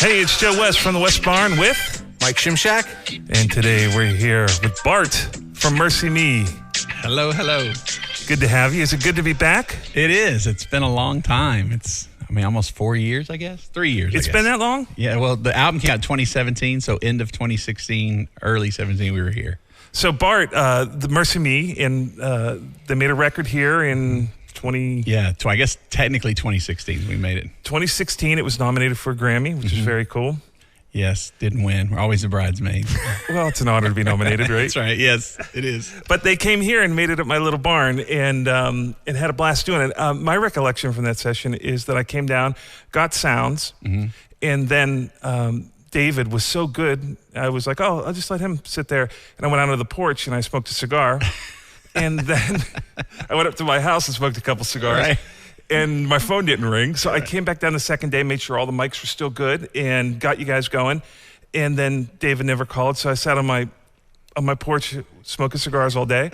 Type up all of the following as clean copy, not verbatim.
Hey, it's Joe West from the West Barn with Mike Shimshack. And today we're here with Bart from Mercy Me. Hello, hello. Good to have you. Is it good to be back? It is. It's been a long time. Almost 4 years, I guess. 3 years, It's been that long? Yeah, well, the album came out in 2017, so end of 2016, early 17, we were here. So, Bart, the Mercy Me, and they made a record here in I guess technically 2016 we made it. 2016, it was nominated for a Grammy, which is very cool. Yes, didn't win. We're always the bridesmaids. Well, it's an honor to be nominated, right? That's right. Yes, it is. But they came here and made it at my little barn and had a blast doing it. My recollection from that session is that I came down, got sounds, and then David was so good, I was like, oh, I'll just let him sit there. And I went out on the porch and I smoked a cigar. And then I went up to my house and smoked a couple cigars. Right. And my phone didn't ring. So I came back down the second day, made sure all the mics were still good, and got you guys going. And then David never called, so I sat on my porch smoking cigars all day.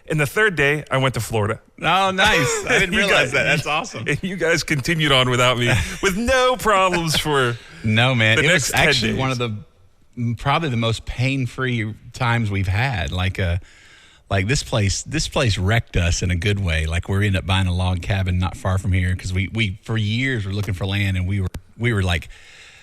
And the third day, I went to Florida. Oh, nice. I didn't realize that. That's awesome. And you guys continued on without me with no problems for No, man. the It next was 10 actually days. one of the probably the most pain-free times we've had. Like this place wrecked us in a good way. Like we ended up buying a log cabin not far from here because we for years were looking for land, and we were like,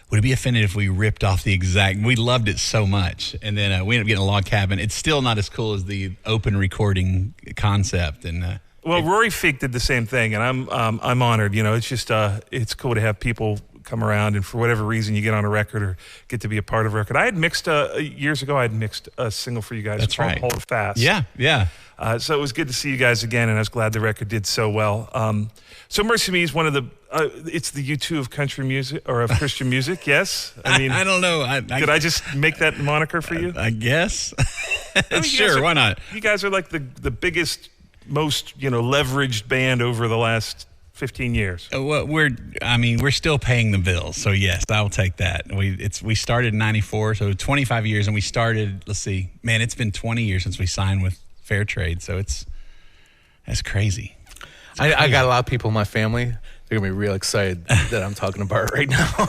would it be offended if we ripped off the exact? We loved it so much, and then we ended up getting a log cabin. It's still not as cool as the open recording concept. And Rory Feek did the same thing, and I'm honored. You know, it's just it's cool to have people come around, and for whatever reason you get on a record or get to be a part of a record. I had mixed years ago. I had mixed a single for you guys. That's called right. Hold It Fast. Yeah. So it was good to see you guys again, and I was glad the record did so well. So Mercy Me is one of the it's the U2 of country music or of Christian music. Yes, I mean I don't know. did I just make that moniker for you? I guess. You Sure, guys are- why not? You guys are like the biggest, most leveraged band over the last 15 years. Well, we're still paying the bills, so yes, I'll take that. We started in '94, so 25 years, and we started. Let's see, man, it's been 20 years since we signed with Fair Trade, so that's crazy. I got a lot of people in my family. They're going to be real excited that I'm talking to Bart right now.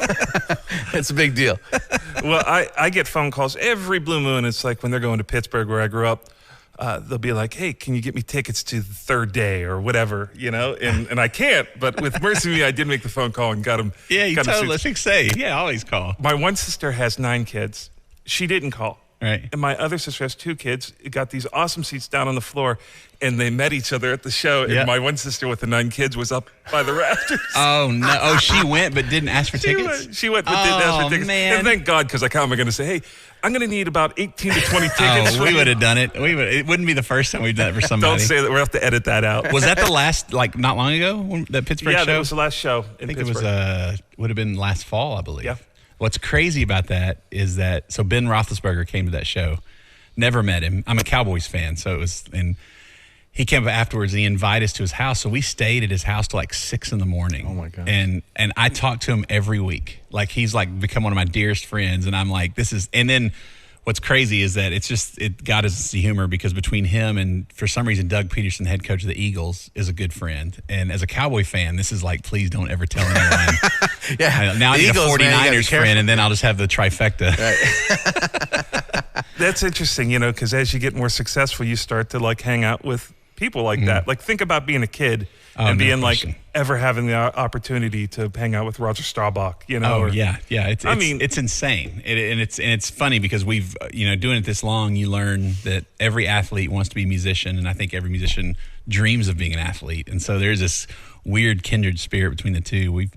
It's a big deal. Well, I get phone calls every blue moon. It's like when they're going to Pittsburgh, where I grew up. They'll be like, hey, can you get me tickets to the third day or whatever, and I can't. But with Mercy Me, I did make the phone call and got them. Yeah, you got told us. Yeah, always call. My one sister has 9 kids. She didn't call. Right. And my other sister has 2 kids. Got these awesome seats down on the floor, and they met each other at the show. Yep. And my one sister with the 9 kids was up by the rafters. Oh, no. Oh, she went but didn't ask for tickets? She went but didn't ask for tickets. Man. And thank God, because I kind of going to say, hey, I'm going to need about 18 to 20 tickets. Oh, we would have done it. It wouldn't be the first time we've done it for somebody. Don't say that. We'll have to edit that out. Was that the last, not long ago, that Pittsburgh show? Yeah, that was the last show in I think Pittsburgh. it was would have been last fall, I believe. Yeah. What's crazy about that is that Ben Roethlisberger came to that show. Never met him. I'm a Cowboys fan, and he came up afterwards and he invited us to his house. So we stayed at his house till 6 in the morning. Oh my God. And I talk to him every week. Like he's become one of my dearest friends. And I'm like, this is, and then what's crazy is that God has a humor because between him and for some reason, Doug Peterson, head coach of the Eagles, is a good friend. And as a Cowboy fan, this is please don't ever tell anyone. Yeah. Now I need Eagles, a 49ers man, you gotta be friend, and then I'll just have the trifecta. Right. That's interesting, because as you get more successful, you start to hang out with people like that. Think about being a kid and no being question. ever having the opportunity to hang out with Roger Staubach, Yeah. It's insane, and it's funny because we've doing it this long. You learn that every athlete wants to be a musician, and I think every musician dreams of being an athlete. And so there's this weird kindred spirit between the two. We've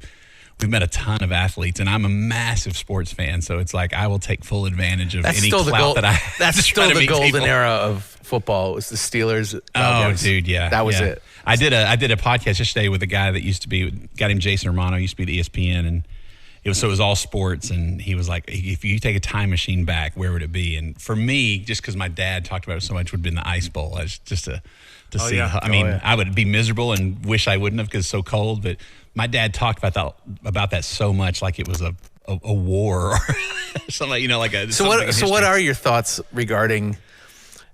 met a ton of athletes, and I'm a massive sports fan. So it's I will take full advantage of any clout that I have. That's to try still to the meet golden people. era of football. It was the Steelers. Oh, Cowboys. dude, yeah. That was yeah. it. I did a podcast yesterday with a guy that used to be, guy named Jason Romano, used to be at ESPN, and it was all sports, and he was like, if you take a time machine back, where would it be? And for me, just because my dad talked about it so much, would have been the Ice Bowl. Just to see. yeah. I mean, I would be miserable and wish I wouldn't have because it's so cold, but my dad talked about that so much like it was a war or something, So what are your thoughts regarding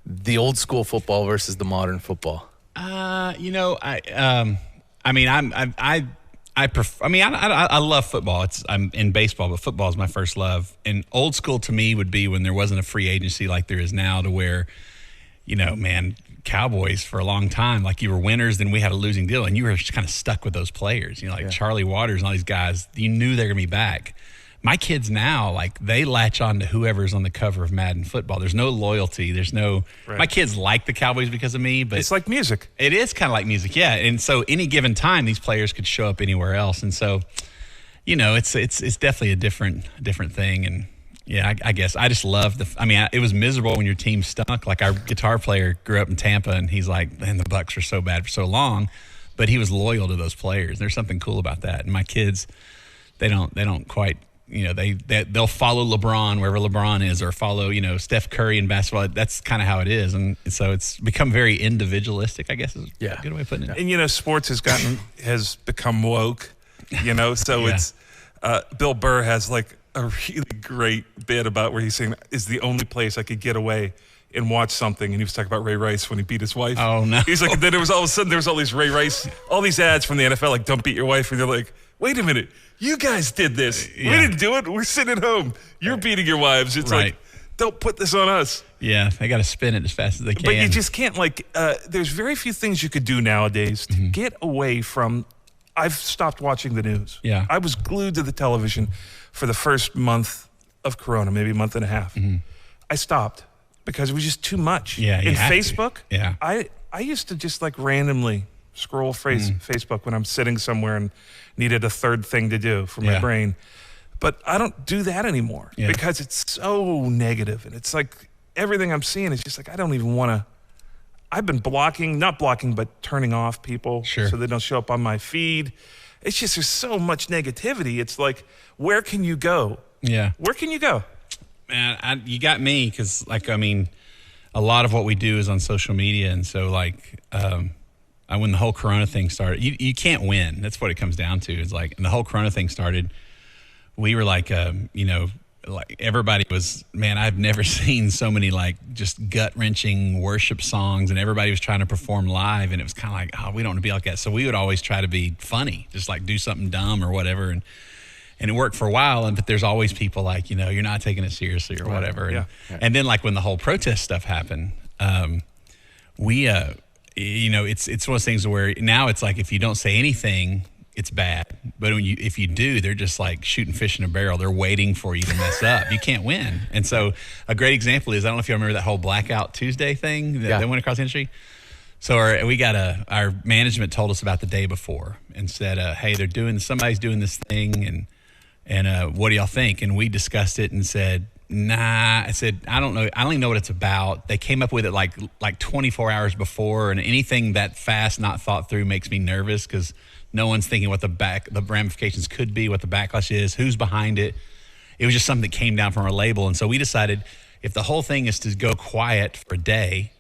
the old school football versus the modern football? I I love football. I'm in baseball, but football is my first love. And old school to me would be when there wasn't a free agency like there is now, to where, man, Cowboys for a long time, like you were winners, then we had a losing deal, and you were just kind of stuck with those players. Charlie Waters and all these guys, you knew they were going to be back. My kids now, like, they latch on to whoever's on the cover of Madden football. There's no loyalty. There's no right. My kids like the Cowboys because of me, but it's like music. It is kind of like music, yeah. And so any given time, these players could show up anywhere else. And so, it's definitely a different thing. And yeah, I guess I just love it was miserable when your team stunk. Like, our guitar player grew up in Tampa, and he's like, man, the Bucks were so bad for so long, but he was loyal to those players. There's something cool about that. And my kids, they don't quite. They'll follow LeBron wherever LeBron is, or follow, Steph Curry in basketball. That's kind of how it is. And so it's become very individualistic, I guess is a good way of putting it. And, sports has become woke, so it's, Bill Burr has like a really great bit about where he's saying is the only place I could get away and watch something. And he was talking about Ray Rice when he beat his wife. Oh, no. He's like, then there was all of a sudden, there was all these Ray Rice, all these ads from the NFL, like, don't beat your wife. And they're like, wait a minute. You guys did this. Yeah. We didn't do it. We're sitting at home. You're beating your wives. It's like, don't put this on us. Yeah, they got to spin it as fast as they can. But you just can't, there's very few things you could do nowadays to get away from. I've stopped watching the news. Yeah. I was glued to the television for the first month of Corona, maybe a month and a half. Mm-hmm. I stopped because it was just too much. Yeah, in Facebook, yeah. I used to just randomly scroll Facebook when I'm sitting somewhere and needed a third thing to do for my brain. But I don't do that anymore because it's so negative. And it's like everything I'm seeing is just like, I don't even want to. I've been not blocking, but turning off people so they don't show up on my feed. It's just, there's so much negativity. It's like, where can you go? Yeah. Where can you go? Man, you got me because, a lot of what we do is on social media. And so, when the whole Corona thing started, you can't win. That's what it comes down to. It's like, and the whole Corona thing started, we were everybody was, man, I've never seen so many just gut-wrenching worship songs, and everybody was trying to perform live, and it was kind of like, oh, we don't want to be like that. So we would always try to be funny, just do something dumb or whatever, and it worked for a while. But there's always people you're not taking it seriously or whatever. And then when the whole protest stuff happened, it's one of those things where now it's like, if you don't say anything, it's bad. But if you do, they're just like shooting fish in a barrel. They're waiting for you to mess up. You can't win. And so a great example is, I don't know if you remember that whole Blackout Tuesday thing that went across the industry. So our management told us about the day before and said, hey, somebody's doing this thing, and what do y'all think? And we discussed it and said, nah. I said, I don't know. I don't even know what it's about. They came up with it like 24 hours before, and anything that fast, not thought through, makes me nervous because no one's thinking what the ramifications could be, what the backlash is, who's behind it. It was just something that came down from our label. And so we decided, if the whole thing is to go quiet for a day,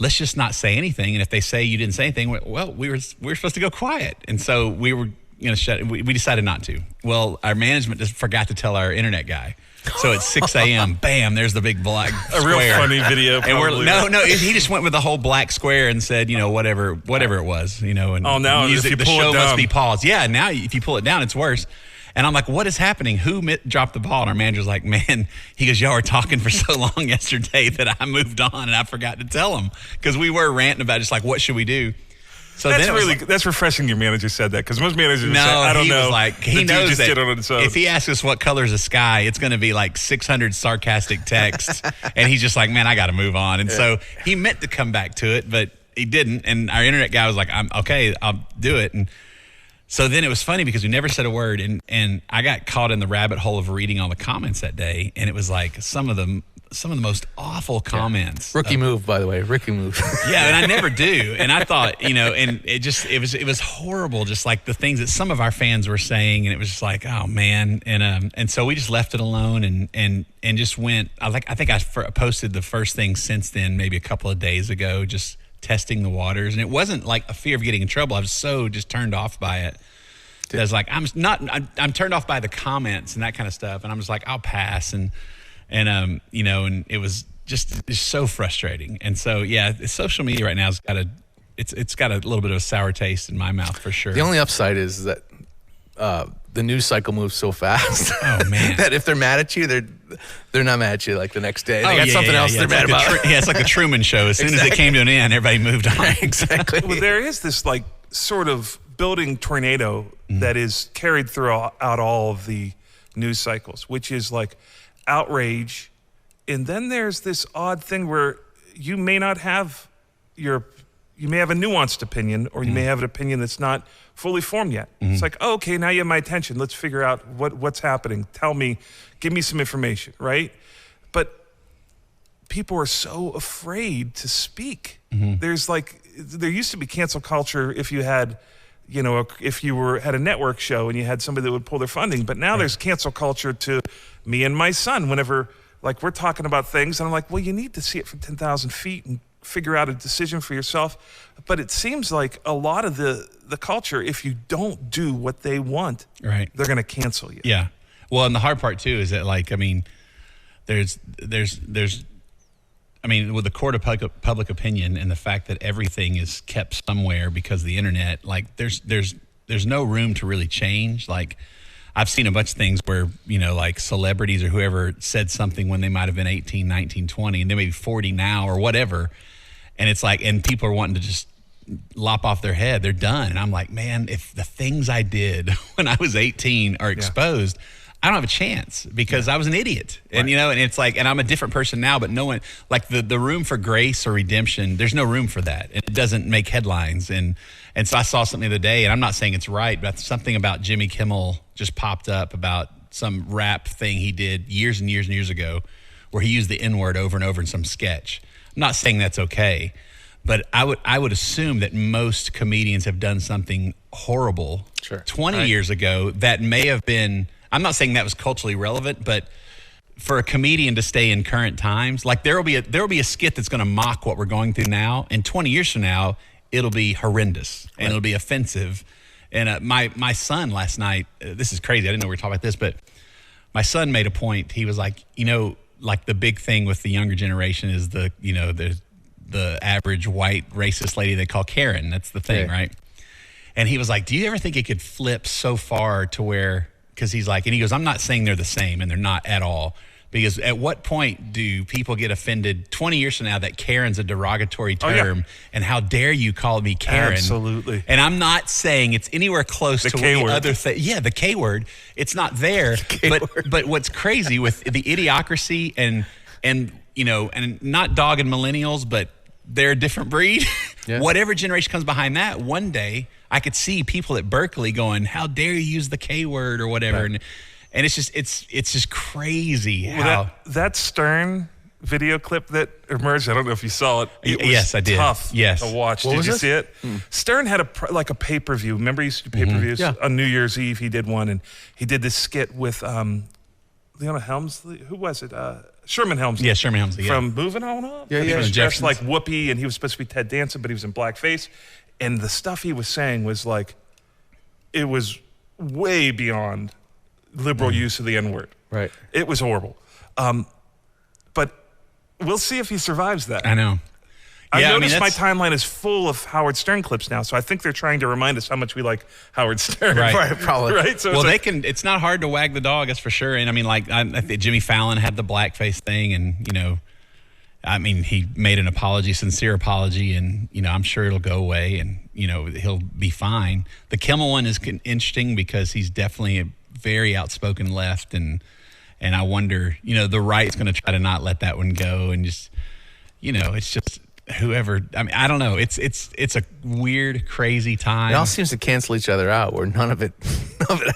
let's just not say anything. And if they say you didn't say anything, well, we were supposed to go quiet. And so we were going to shut it. We decided not to. Well, our management just forgot to tell our internet guy. So at 6 a.m., bam, there's the big black square. A real funny video. And no, he just went with the whole black square and said, whatever it was, and now music, the show must be paused. Yeah, now if you pull it down, it's worse. And I'm like, what is happening? Who dropped the ball? And our manager's like, man, he goes, y'all were talking for so long yesterday that I moved on and I forgot to tell him, because we were ranting about just what should we do? So that's refreshing. Your manager said that, because most managers say, I don't know. He knows that if he asks us what color is the sky, it's going to be 600 sarcastic texts, and he's just like, man, I got to move on. And so he meant to come back to it, but he didn't. And our internet guy was like, I'm okay, I'll do it. And so then it was funny because we never said a word, and I got caught in the rabbit hole of reading all the comments that day, and it was some of the most awful comments. Rookie move, by the way. Rookie move. Yeah, and I never do. And I thought, and it was horrible, just the things that some of our fans were saying, and it was just like, oh man. And so we just left it alone and just went. I think I posted the first thing since then, maybe a couple of days ago, just testing the waters. And it wasn't a fear of getting in trouble. I was so just turned off by it. I was like, I'm turned off by the comments and that kind of stuff. And I'm just like, I'll pass. And it was just so frustrating. And so, yeah, social media right now has got it's got a little bit of a sour taste in my mouth for sure. The only upside is that the news cycle moves so fast. Oh man! That if they're mad at you, they're not mad at you like the next day. They got yeah, something else they're mad about. It's like a Truman Show. As soon as it came to an end, everybody moved on. Exactly. Well, there is this like sort of building tornado that is carried throughout all of the news cycles, which is like outrage, and then there's this odd thing where you may not have you may have a nuanced opinion, or you may have an opinion that's not fully formed yet. It's like, oh, okay, now you have my attention. Let's figure out what's happening. Tell me, give me some information, right? But people are so afraid to speak. There used to be cancel culture if you had, if you had a network show and you had somebody that would pull their funding. But now there's cancel culture to me and my son whenever, like, we're talking about things, and I'm like, well, you need to see it from 10,000 feet and figure out a decision for yourself. But it seems like a lot of the culture, if you don't do what they want, right, they're going to cancel you. Yeah. Well, and the hard part too is that, like, I mean, there's with the court of public opinion and the fact that everything is kept somewhere because of the internet, like there's no room to really change. Like, I've seen a bunch of things where, like celebrities or whoever said something when they might have been 18, 19, 20, and they may be 40 now or whatever. And it's like, and people are wanting to just lop off their head. They're done. And I'm like, man, if the things I did when I was 18 are exposed, I don't have a chance because I was an idiot. And, and it's like, and I'm a different person now, but no one, like the room for grace or redemption, there's no room for that. And it doesn't make headlines. And so I saw something the other day, and I'm not saying it's right, but something about Jimmy Kimmel just popped up about some rap thing he did years and years and years ago where he used the N-word over and over in some sketch. I'm not saying that's okay, but I would assume that most comedians have done something horrible 20 years ago that may have been, I'm not saying that was culturally relevant, but for a comedian to stay in current times, like there will be a skit that's going to mock what we're going through now, and 20 years from now, it'll be horrendous and it'll be offensive. And my son last night, this is crazy. I didn't know we were talking about this, but my son made a point. He was like, like the big thing with the younger generation is the average white racist lady they call Karen. That's the thing, right? And he was like, do you ever think it could flip so far to where, because he's like, and he goes, I'm not saying they're the same, and they're not at all. Because at what point do people get offended 20 years from now that Karen's a derogatory term, and how dare you call me Karen? Absolutely. And I'm not saying it's anywhere close to K the word. other thing. Yeah, the K word. It's not there. But what's crazy with the idiocracy and not dogging millennials, but they're a different breed. Yeah. Whatever generation comes behind that, one day I could see people at Berkeley going, how dare you use the K word or whatever. Right. And it's just crazy how that Stern video clip that emerged. I don't know if you saw it. It was yes, I did. Tough to watch. Did you see it? Stern had a pay-per-view. Remember he used to do pay-per-views? Yeah. On New Year's Eve he did one, and he did this skit with Leona Helmsley. Who was it? Sherman Helmsley. Yeah, Sherman Helmsley. Yeah. From Moving On Up. Yeah. He was dressed Jeffersons. like Whoopi, and he was supposed to be Ted Danson, but he was in blackface. And the stuff he was saying was like, it was way beyond liberal use of the N-word. Right. It was horrible. But we'll see if he survives that. I know. I noticed my timeline is full of Howard Stern clips now, so I think they're trying to remind us how much we like Howard Stern. Right. Probably. Right? So well, it's not hard to wag the dog, that's for sure. And I mean, like, I think Jimmy Fallon had the blackface thing, and, he made an apology, sincere apology, and, I'm sure it'll go away, and, he'll be fine. The Kimmel one is interesting because he's definitely a very outspoken left, and I wonder, the right's going to try to not let that one go, and just, it's just whoever. I mean, I don't know. It's a weird, crazy time. It all seems to cancel each other out, where none of it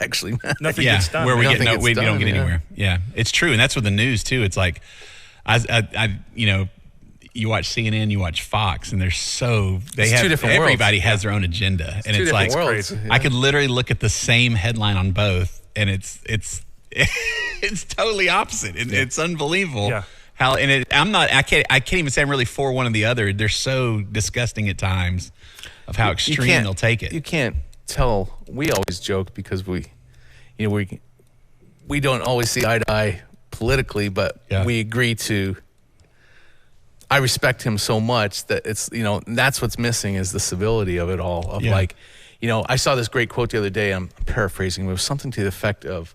actually matters. nothing gets done. Where we Nothing gets we done, don't get anywhere. Yeah, it's true, and that's with the news too. It's like, you watch CNN, you watch Fox, and two different everybody worlds. has their own agenda, and it's like worlds. I could literally look at the same headline on both, and it's totally opposite. It's unbelievable. Yeah. How I can't even say I'm really for one or the other. They're so disgusting at times of how extreme they'll take it. You can't tell. We always joke because we don't always see eye to eye politically, but we agree to. I respect him so much that it's that's what's missing is the civility of it all. Of I saw this great quote the other day. I'm paraphrasing. It was something to the effect of,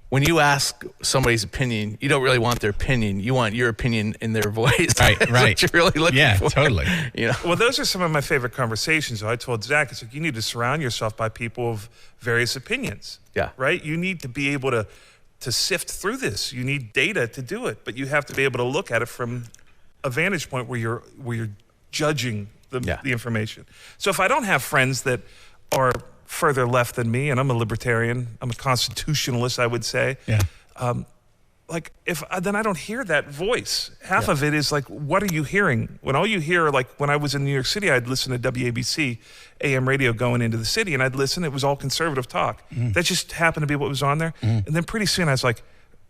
when you ask somebody's opinion, you don't really want their opinion. You want your opinion in their voice. Right. What you're really looking for. Totally. Well, those are some of my favorite conversations. I told Zach, it's like, you need to surround yourself by people of various opinions. Yeah. Right? You need to be able to sift through this. You need data to do it, but you have to be able to look at it from a vantage point where you're judging the information. So if I don't have friends that are further left than me, and I'm a libertarian, I'm a constitutionalist, I would say. Yeah. Then I don't hear that voice. Half of it is like, what are you hearing? When all you hear, like when I was in New York City, I'd listen to WABC AM radio going into the city, and I'd listen. It was all conservative talk. That just happened to be what was on there. And then pretty soon I was like,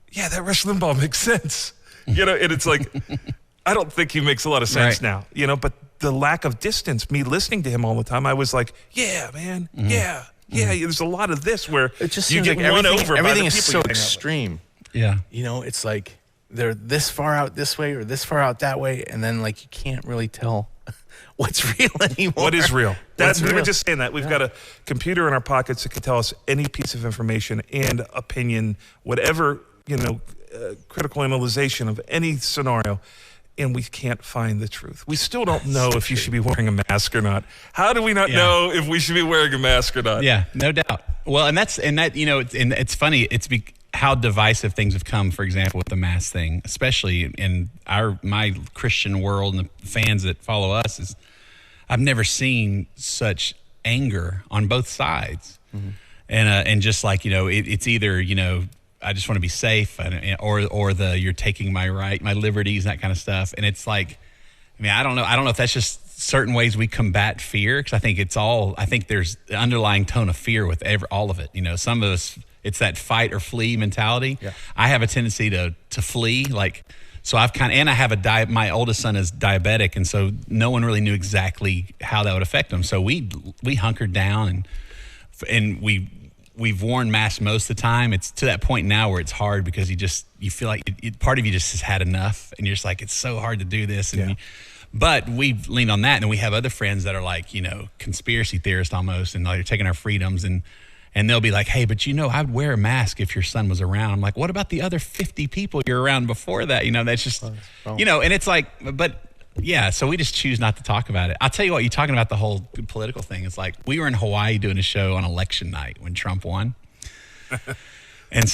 yeah, that Rush Limbaugh makes sense. And it's like, I don't think he makes a lot of sense now, but the lack of distance, me listening to him all the time, I was like, yeah, man, yeah. There's a lot of this where it just you get like won over by the everything is people so you hang out with. extreme. Yeah. It's like they're this far out this way or this far out that way, and then like you can't really tell what's real anymore. What is real? We were real? just saying that. We've got a computer in our pockets that can tell us any piece of information and opinion, whatever, critical analyzation of any scenario, and we can't find the truth. We still don't know if you should be wearing a mask or not. How do we not know if we should be wearing a mask or not? Yeah, no doubt. Well, and it's funny. It's how divisive things have come. For example, with the mask thing, especially in my Christian world and the fans that follow us, is I've never seen such anger on both sides, and just like it's either I just want to be safe, or you're taking my liberties, that kind of stuff. And it's like, I don't know if that's just certain ways we combat fear, because I think there's the underlying tone of fear with all of it. Some of us, it's that fight or flee mentality. Yeah. I have a tendency to flee, so I've and I have my oldest son is diabetic, and so no one really knew exactly how that would affect him. So we hunkered down and we've worn masks most of the time. It's to that point now where it's hard because you feel like part of you just has had enough, and you're just like, it's so hard to do this. But we've leaned on that, and we have other friends that are like, conspiracy theorists almost, and they're taking our freedoms, and they'll be like, hey, but I'd wear a mask if your son was around. I'm like, what about the other 50 people you're around before that? That's just, and it's like, but yeah, so we just choose not to talk about it. I'll tell you what, you're talking about the whole political thing. It's like we were in Hawaii doing a show on election night when Trump won. and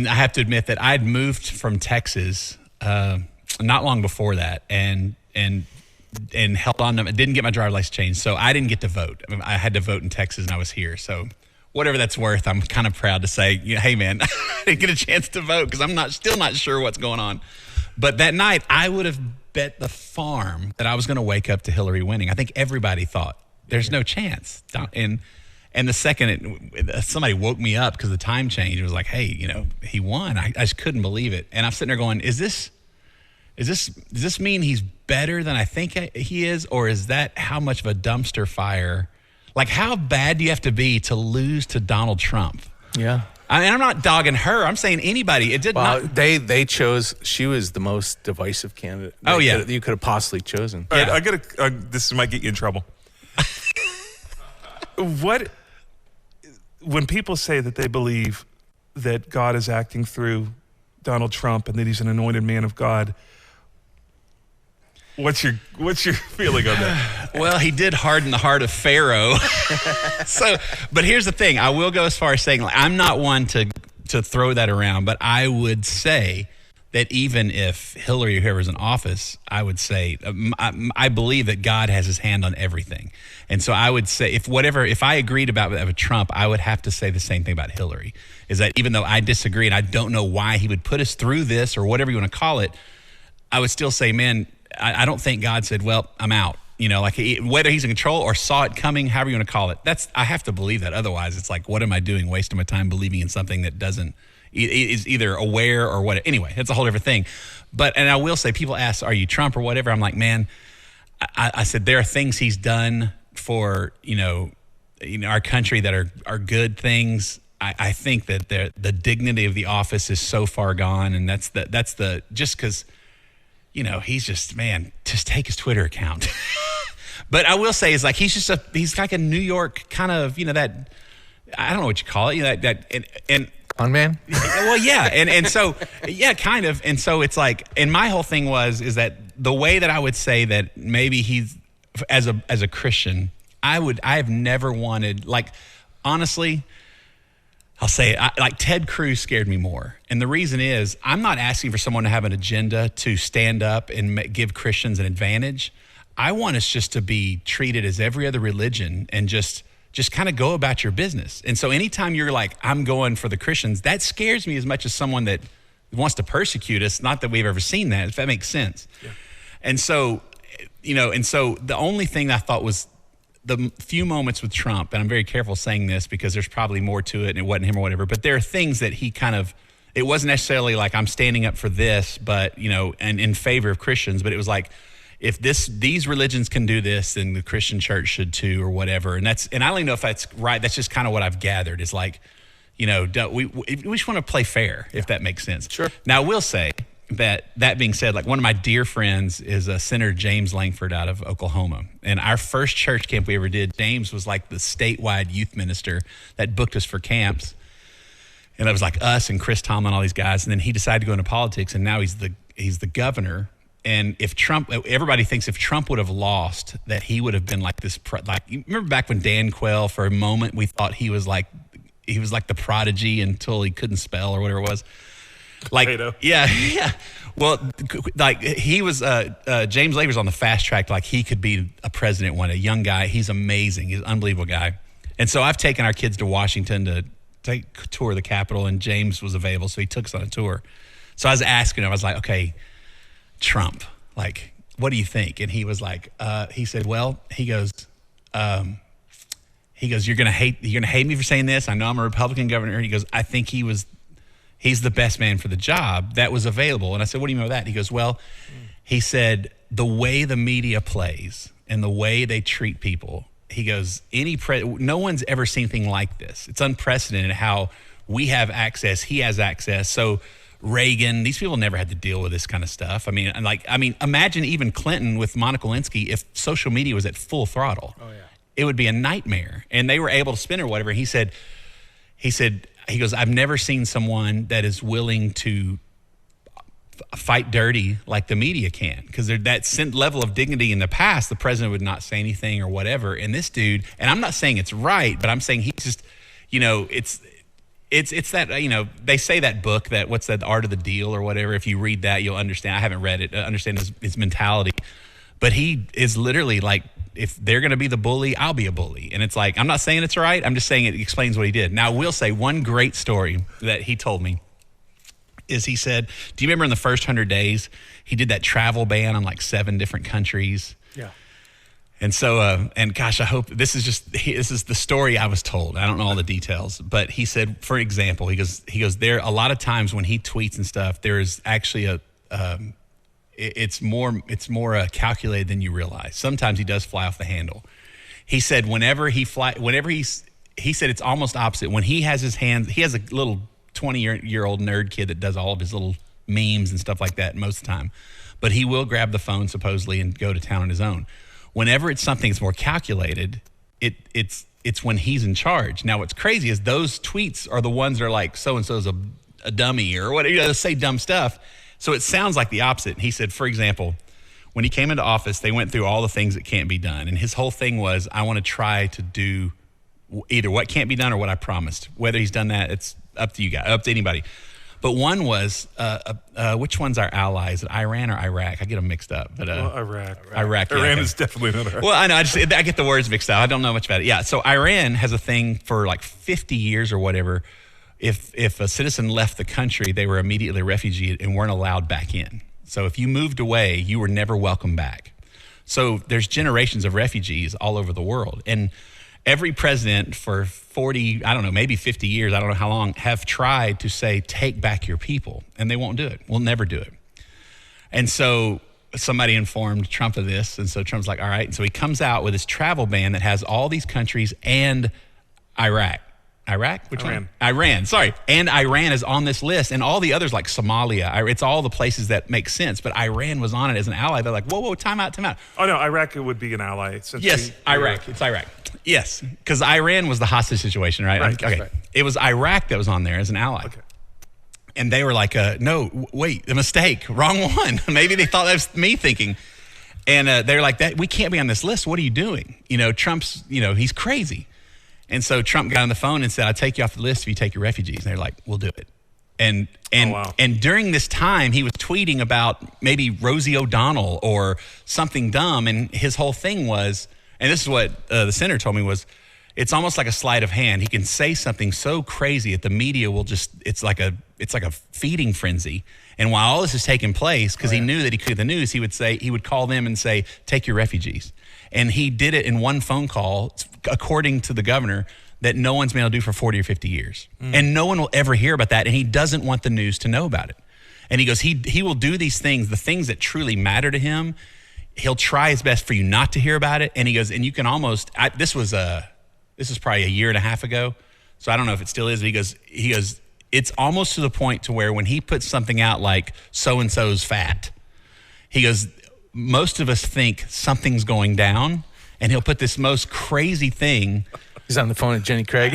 I have to admit that I'd moved from Texas not long before that and held on to, didn't get my driver's license changed. So I didn't get to vote. I had to vote in Texas, and I was here. So whatever that's worth, I'm kind of proud to say, hey man, I didn't get a chance to vote because I'm still not sure what's going on. But that night, I would have bet the farm that I was going to wake up to Hillary winning. I think everybody thought there's no chance. And the second somebody woke me up because the time change, it was like, hey, he won. I just couldn't believe it. And I'm sitting there going, does this mean he's better than I think he is? Or is that how much of a dumpster fire? Like, how bad do you have to be to lose to Donald Trump? Yeah. I'm not dogging her. I'm saying anybody. It did not. They chose. She was the most divisive candidate. You could have possibly chosen. All right, I gotta. This might get you in trouble. When people say that they believe that God is acting through Donald Trump and that he's an anointed man of God, what's your feeling on that? Well, he did harden the heart of Pharaoh. But here's the thing. I will go as far as saying, I'm not one to throw that around, but I would say that even if Hillary or whoever's in office, I would say, I believe that God has his hand on everything. And so I would say, if I agreed about Trump, I would have to say the same thing about Hillary, is that even though I disagree and I don't know why he would put us through this or whatever you want to call it, I would still say, man, I don't think God said, well, I'm out. Whether he's in control or saw it coming, however you want to call it, I have to believe that. Otherwise, it's like, what am I doing? Wasting my time believing in something that is either aware or what. Anyway, it's a whole different thing. And I will say, people ask, are you Trump or whatever? I'm like, man, I said, there are things he's done for, our country that are good things. I think that the dignity of the office is so far gone. And that's just because, he's just take his Twitter account. But I will say is like he's like a New York kind of, that, I don't know what you call it, and Con man? well, yeah. And so, yeah, kind of. And so it's like, and my whole thing is that the way that I would say that maybe he's, as a Christian, I have never wanted, like, honestly, I'll say it, like Ted Cruz scared me more. And the reason is I'm not asking for someone to have an agenda to stand up and give Christians an advantage. I want us just to be treated as every other religion and just kind of go about your business. And so anytime you're like, I'm going for the Christians, that scares me as much as someone that wants to persecute us. Not that we've ever seen that, if that makes sense. Yeah. And so, the only thing I thought was the few moments with Trump, and I'm very careful saying this because there's probably more to it and it wasn't him or whatever, but there are things that he kind of, it wasn't necessarily like I'm standing up for this, but, and in favor of Christians, but it was like, if these religions can do this, then the Christian church should too, or whatever. And I don't even know if that's right. That's just kind of what I've gathered. Is like, we just want to play fair, if that makes sense. Sure. Now, I will say that being said, like one of my dear friends is Senator James Langford out of Oklahoma. And our first church camp we ever did, James was like the statewide youth minister that booked us for camps. And it was like us and Chris Tomlin, all these guys. And then he decided to go into politics, and now he's the governor. And everybody thinks if Trump would have lost, that he would have been like this. Like, you remember back when Dan Quayle, for a moment, we thought he was like the prodigy until he couldn't spell or whatever it was. Like, yeah. Well, like he was, James Laver's on the fast track. Like he could be a president one, a young guy. He's amazing. He's an unbelievable guy. And so I've taken our kids to Washington to take a tour of the Capitol, and James was available, so he took us on a tour. So I was asking him, I was like, okay, Trump, like, what do you think? And he was like, he said, well, he goes, you're gonna hate me for saying this. I know I'm a Republican governor. He goes, I think he's the best man for the job that was available. And I said, what do you mean by that? He goes, well, he said, the way the media plays and the way they treat people, he goes, no one's ever seen anything like this. It's unprecedented how we have access, he has access. So Reagan, these people never had to deal with this kind of stuff. I mean, imagine even Clinton with Monica Lewinsky, if social media was at full throttle. Oh, yeah. It would be a nightmare. And they were able to spin or whatever. He goes, I've never seen someone that is willing to fight dirty like the media can. Because that level of dignity in the past, the president would not say anything or whatever. And this dude, and I'm not saying it's right, but I'm saying he's just, it's that, they say that book, that what's that, The Art of the Deal or whatever. If you read that, you'll understand. I haven't read it, understand his mentality. But he is literally like, if they're going to be the bully, I'll be a bully. And it's like, I'm not saying it's right. I'm just saying it explains what he did. Now, I will say one great story that he told me is he said, do you remember in the first 100 days, he did that travel ban on like 7 different countries? Yeah. And so, and gosh, I hope this is the story I was told. I don't know all the details, but he said, for example, he goes, there a lot of times when he tweets and stuff, there is actually it's more calculated than you realize. Sometimes he does fly off the handle. He said he said it's almost opposite. When he has his hands, he has a little 20-year-old nerd kid that does all of his little memes and stuff like that most of the time, but he will grab the phone supposedly and go to town on his own. Whenever it's something that's more calculated, it's when he's in charge. Now, what's crazy is those tweets are the ones that are like, so-and-so's a dummy or whatever, say dumb stuff. So it sounds like the opposite. He said, for example, when he came into office, they went through all the things that can't be done. And his whole thing was, I want to try to do either what can't be done or what I promised. Whether he's done that, it's up to you guys, up to anybody. But one was, which one's our allies? Iran or Iraq? I get them mixed up. But Iraq. Iraq. Yeah, Iran is definitely not Iraq. Well, I know. I get the words mixed up. I don't know much about it. Yeah. So Iran has a thing for like 50 years or whatever. If a citizen left the country, they were immediately refugeed and weren't allowed back in. So if you moved away, you were never welcome back. So there's generations of refugees all over the world. And every president for 40, I don't know, maybe 50 years, I don't know how long, have tried to say, take back your people. And they won't do it. We'll never do it. And so somebody informed Trump of this. And so Trump's like, all right. And so he comes out with this travel ban that has all these countries and Iraq. Iraq? Which Iran. one? Iran, sorry. And Iran is on this list, and all the others like Somalia. It's all the places that make sense, but Iran was on it as an ally. They're like, whoa, time out. Oh, no, Iraq would be an ally. Yes, Iraq. It's Iraq. Yes, because Iran was the hostage situation, right? Right, Okay. right. It was Iraq that was on there as an ally. Okay. And they were like, no, wait, a mistake, wrong one. Maybe they thought that was me thinking. And they're like, that we can't be on this list. What are you doing? Trump's, he's crazy. And so Trump got on the phone and said, I'll take you off the list if you take your refugees. And they're like, we'll do it. And wow. and during this time, he was tweeting about maybe Rosie O'Donnell or something dumb. And his whole thing was, and this is what the senator told me was, it's almost like a sleight of hand. He can say something so crazy that the media will just, it's like a feeding frenzy. And while all this is taking place, because he knew that he could get the news, he would call them and say, take your refugees. And he did it in one phone call, according to the governor, that no one's been able to do for 40 or 50 years. And no one will ever hear about that. And he doesn't want the news to know about it. And he goes, he will do these things, the things that truly matter to him. He'll try his best for you not to hear about it. And he goes, and you can almost, this was probably a year and a half ago. So I don't know if it still is. But he goes, it's almost to the point to where when he puts something out like so-and-so's fat, he goes, most of us think something's going down, and he'll put this most crazy thing. He's on the phone with Jenny Craig.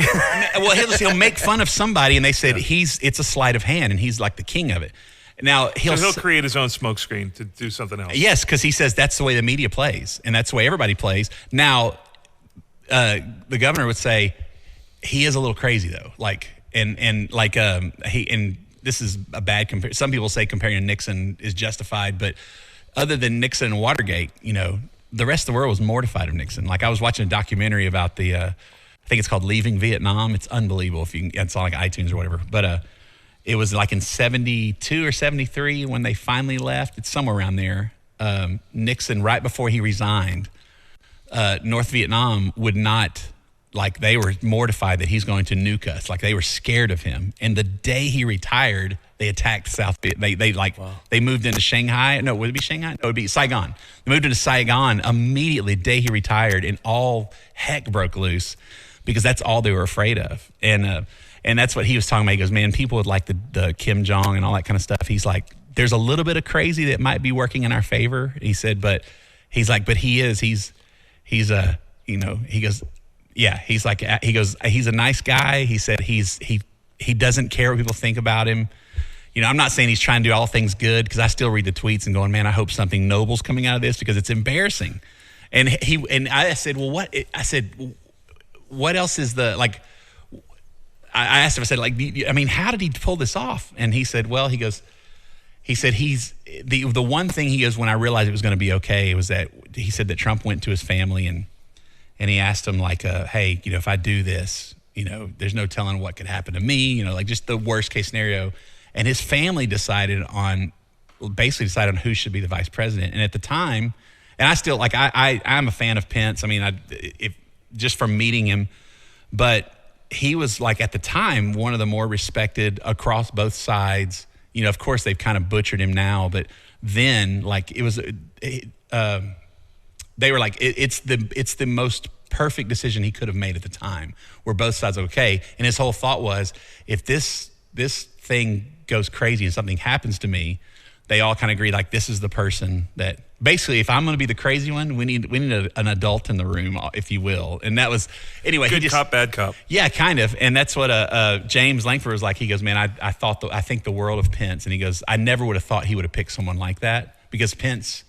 Well, he'll make fun of somebody, and they said it's a sleight of hand, and he's like the king of it. Now he'll create his own smoke screen to do something else. Yes, because he says that's the way the media plays, and that's the way everybody plays. Now, the governor would say he is a little crazy though, and this is a bad comparison. Some people say comparing to Nixon is justified, but other than Nixon and Watergate, the rest of the world was mortified of Nixon. Like I was watching a documentary about the, I think it's called Leaving Vietnam. It's unbelievable it's on like iTunes or whatever. But it was like in 72 or 73 when they finally left. It's somewhere around there. Nixon, right before he resigned, North Vietnam would not, like they were mortified that he's going to nuke us. Like they were scared of him. And the day he retired, they attacked South Vietnam. They moved into Shanghai. No, would it be Shanghai? No, it would be Saigon. They moved into Saigon immediately the day he retired, and all heck broke loose because that's all they were afraid of. And that's what he was talking about. He goes, man, people with like the Kim Jong and all that kind of stuff. He's like, there's a little bit of crazy that might be working in our favor. He said, but he's like, but he's a nice guy. He said he doesn't care what people think about him. I'm not saying he's trying to do all things good, because I still read the tweets and going, man, I hope something noble's coming out of this because it's embarrassing. And I said, well, what? I said, what else is the, like, I asked him, I said, like, how did he pull this off? And he said, well, he said he's the one thing he goes, when I realized it was going to be okay, was that he said that Trump went to his family and he asked him like, hey, if I do this, there's no telling what could happen to me, like just the worst case scenario. And his family decided on who should be the vice president. And at the time, and I still, like, I'm a fan of Pence. I mean, just from meeting him, but he was like, at the time, one of the more respected across both sides. Of course they've kind of butchered him now, but then like it was, they were like, it's the most perfect decision he could have made at the time, where both sides are okay. And his whole thought was, if this thing goes crazy and something happens to me, they all kind of agree, like, this is the person that, basically, if I'm going to be the crazy one, we need an adult in the room, if you will. And that was, anyway. Good cop, bad cop. Yeah, kind of. And that's what James Langford was like. He goes, man, I think the world of Pence. And he goes, I never would have thought he would have picked someone like that, because Pence,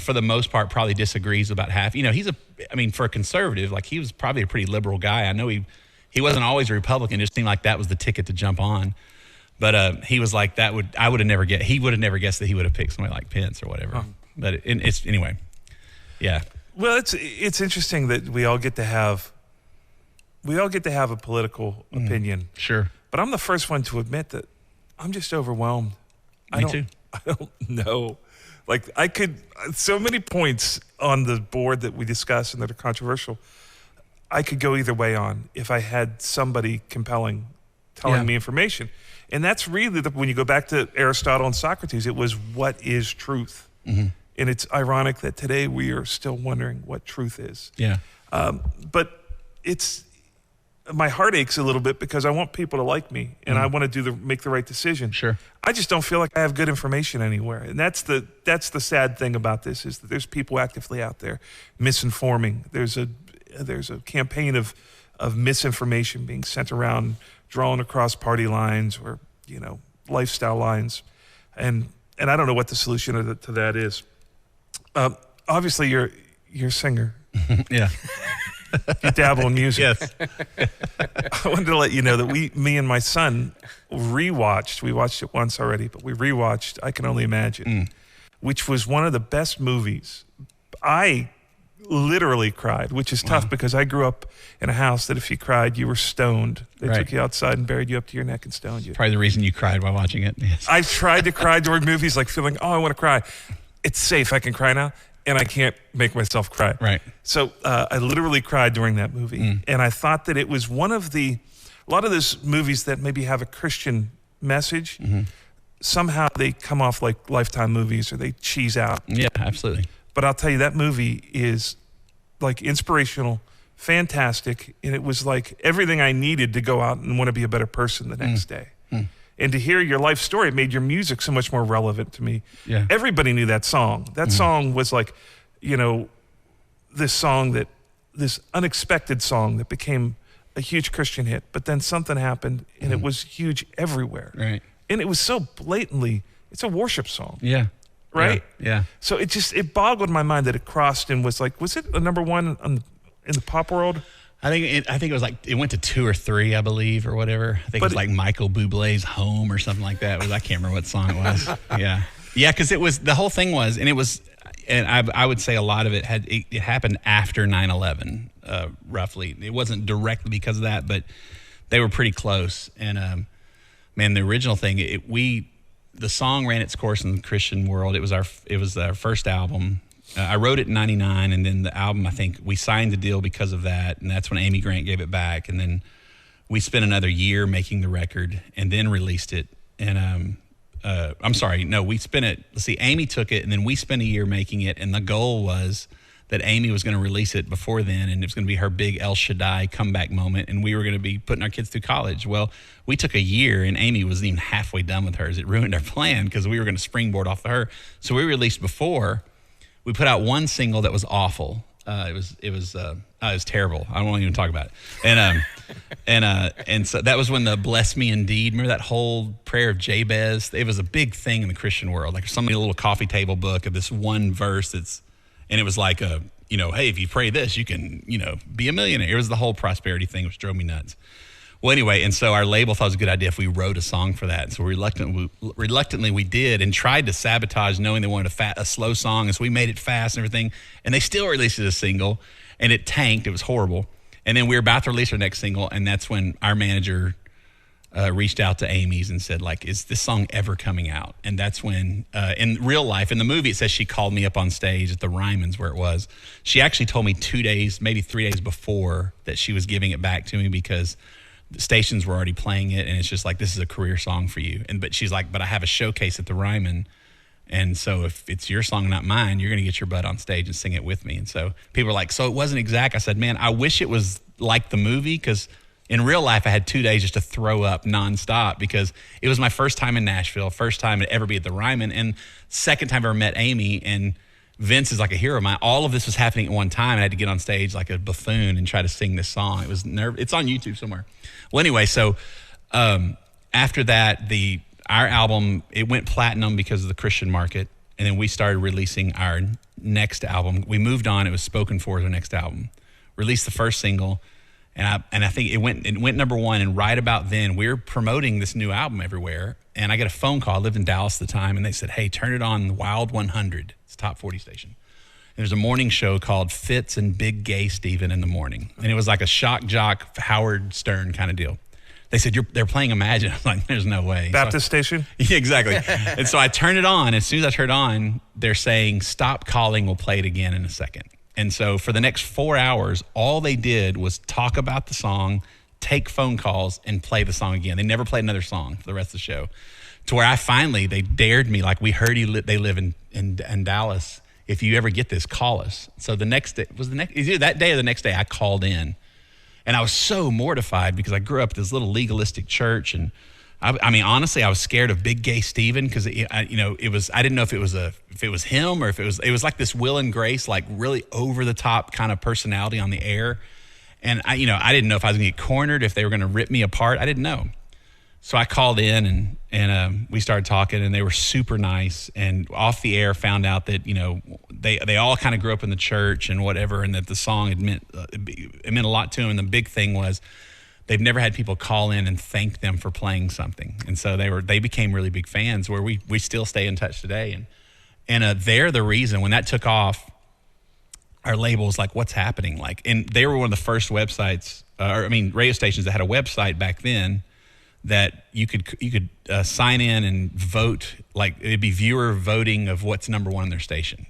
for the most part, probably disagrees about half. For a conservative, like, he was probably a pretty liberal guy. I know he wasn't always a Republican. It just seemed like that was the ticket to jump on. But he was like, he would have never guessed that he would have picked somebody like Pence or whatever. Oh. But it's anyway, yeah. Well, it's interesting that we all get to have a political opinion. Sure. But I'm the first one to admit that I'm just overwhelmed. Me too. I don't know. Like, so many points on the board that we discuss and that are controversial, I could go either way on if I had somebody compelling telling me information. And that's really, when you go back to Aristotle and Socrates, it was, what is truth? Mm-hmm. And it's ironic that today we are still wondering what truth is. Yeah. But it's my heart aches a little bit because I want people to like me and I want to make the right decision. Sure. I just don't feel like I have good information anywhere. And that's the sad thing about this, is that there's people actively out there misinforming. There's a campaign of misinformation being sent around, drawn across party lines or, lifestyle lines. And I don't know what the solution to that is. Obviously you're a singer. Yeah. You dabble in music. Yes. I wanted to let you know that me and my son we watched it once already, but we rewatched I Can Only Imagine, which was one of the best movies. I literally cried, which is tough because I grew up in a house that if you cried, you were stoned. They took you outside and buried you up to your neck and stoned you. Probably the reason you cried while watching it. Yes. I tried to cry during movies, like feeling, I want to cry. It's safe, I can cry now. And I can't make myself cry. Right. So I literally cried during that movie. And I thought that it was a lot of those movies that maybe have a Christian message, somehow they come off like Lifetime movies or they cheese out. Yeah, absolutely. But I'll tell you, that movie is like inspirational, fantastic. And it was like everything I needed to go out and want to be a better person the next day. And to hear your life story made your music so much more relevant to me. Yeah. Everybody knew that song. That song was like, this unexpected song that became a huge Christian hit. But then something happened and it was huge everywhere. Right. And it was so blatantly, it's a worship song. Yeah. Right? Yeah. So it boggled my mind that it crossed and was like, was it a number one in the pop world? I think it was like, it went to 2 or 3, I believe, or whatever. I think it was like Michael Bublé's Home or something like that. I can't remember what song it was. Yeah. Yeah, because it was, the whole thing was, and I would say a lot of it happened after 9/11, roughly. It wasn't directly because of that, but they were pretty close. And man, the original thing, the song ran its course in the Christian world. It was our first album. I wrote it in 99, and then the album, I think we signed the deal because of that, and that's when Amy Grant gave it back. And then we spent another year making the record and then released it. And I'm sorry, no, we spent it, let's see, Amy took it, and then we spent a year making it, and the goal was that Amy was going to release it before then, and it was going to be her big El Shaddai comeback moment, and we were going to be putting our kids through college. Well, we took a year, and Amy wasn't even halfway done with hers. It ruined our plan because we were going to springboard off of her. So we released before. We put out one single that was awful. It was terrible. I won't even talk about it. And so that was when the "Bless Me Indeed." Remember that whole prayer of Jabez? It was a big thing in the Christian world. Like somebody, a little coffee table book of this one verse and it was like hey, if you pray this, you can, be a millionaire. It was the whole prosperity thing, which drove me nuts. Well, anyway, and so our label thought it was a good idea if we wrote a song for that. So reluctantly we did, and tried to sabotage, knowing they wanted a slow song. And so we made it fast and everything. And they still released it as a single, and it tanked. It was horrible. And then we were about to release our next single, and that's when our manager reached out to Amy's and said, like, is this song ever coming out? And that's when, in real life, in the movie, it says she called me up on stage at the Ryman's where it was. She actually told me 2 days, maybe 3 days before, that she was giving it back to me because the stations were already playing it, and it's just like, this is a career song for you. But she's like, but I have a showcase at the Ryman, and so if it's your song, not mine, you're going to get your butt on stage and sing it with me. And so people are like, so it wasn't exact. I said, man, I wish it was like the movie, because in real life I had 2 days just to throw up nonstop, because it was my first time in Nashville, first time to ever be at the Ryman, and second time I ever met Amy, and Vince is like a hero of mine. All of this was happening at one time. I had to get on stage like a buffoon and try to sing this song. It was It's on YouTube somewhere. Well, anyway, so after that, our album, it went platinum because of the Christian market, and then we started releasing our next album. We moved on. It was Spoken For as our next album. Released the first single, and I think it went number one. And right about then, we were promoting this new album everywhere. And I got a phone call. I lived in Dallas at the time, and they said, hey, turn it on Wild 100. It's a top 40 station. And there's a morning show called Fitz and Big Gay Steven in the morning. And it was like a shock jock, Howard Stern kind of deal. They said, they're playing Imagine. I was like, there's no way. Baptist station? Yeah, exactly. And so I turned it on. As soon as I turned it on, they're saying, stop calling, we'll play it again in a second. And so for the next 4 hours, all they did was talk about the song, take phone calls, and play the song again. They never played another song for the rest of the show. To where they dared me, like, we heard they live in Dallas. If you ever get this, call us. So the next day, either that day or the next day, I called in. And I was so mortified because I grew up at this little legalistic church, and I mean, honestly, I was scared of Big Gay Stephen because I didn't know if it was him or if it was like this Will and Grace, like really over the top kind of personality on the air. And I didn't know if I was going to get cornered, if they were going to rip me apart. I didn't know. So I called in and we started talking, and they were super nice. And off the air, found out that they all kind of grew up in the church and whatever, and that the song had meant a lot to them. And the big thing was, they've never had people call in and thank them for playing something. And so they became really big fans, where we still stay in touch today. And they're the reason when that took off, our label was like, what's happening? Like, and they were one of the first websites, radio stations that had a website back then that you could sign in and vote. Like, it'd be viewer voting of what's number one in their station.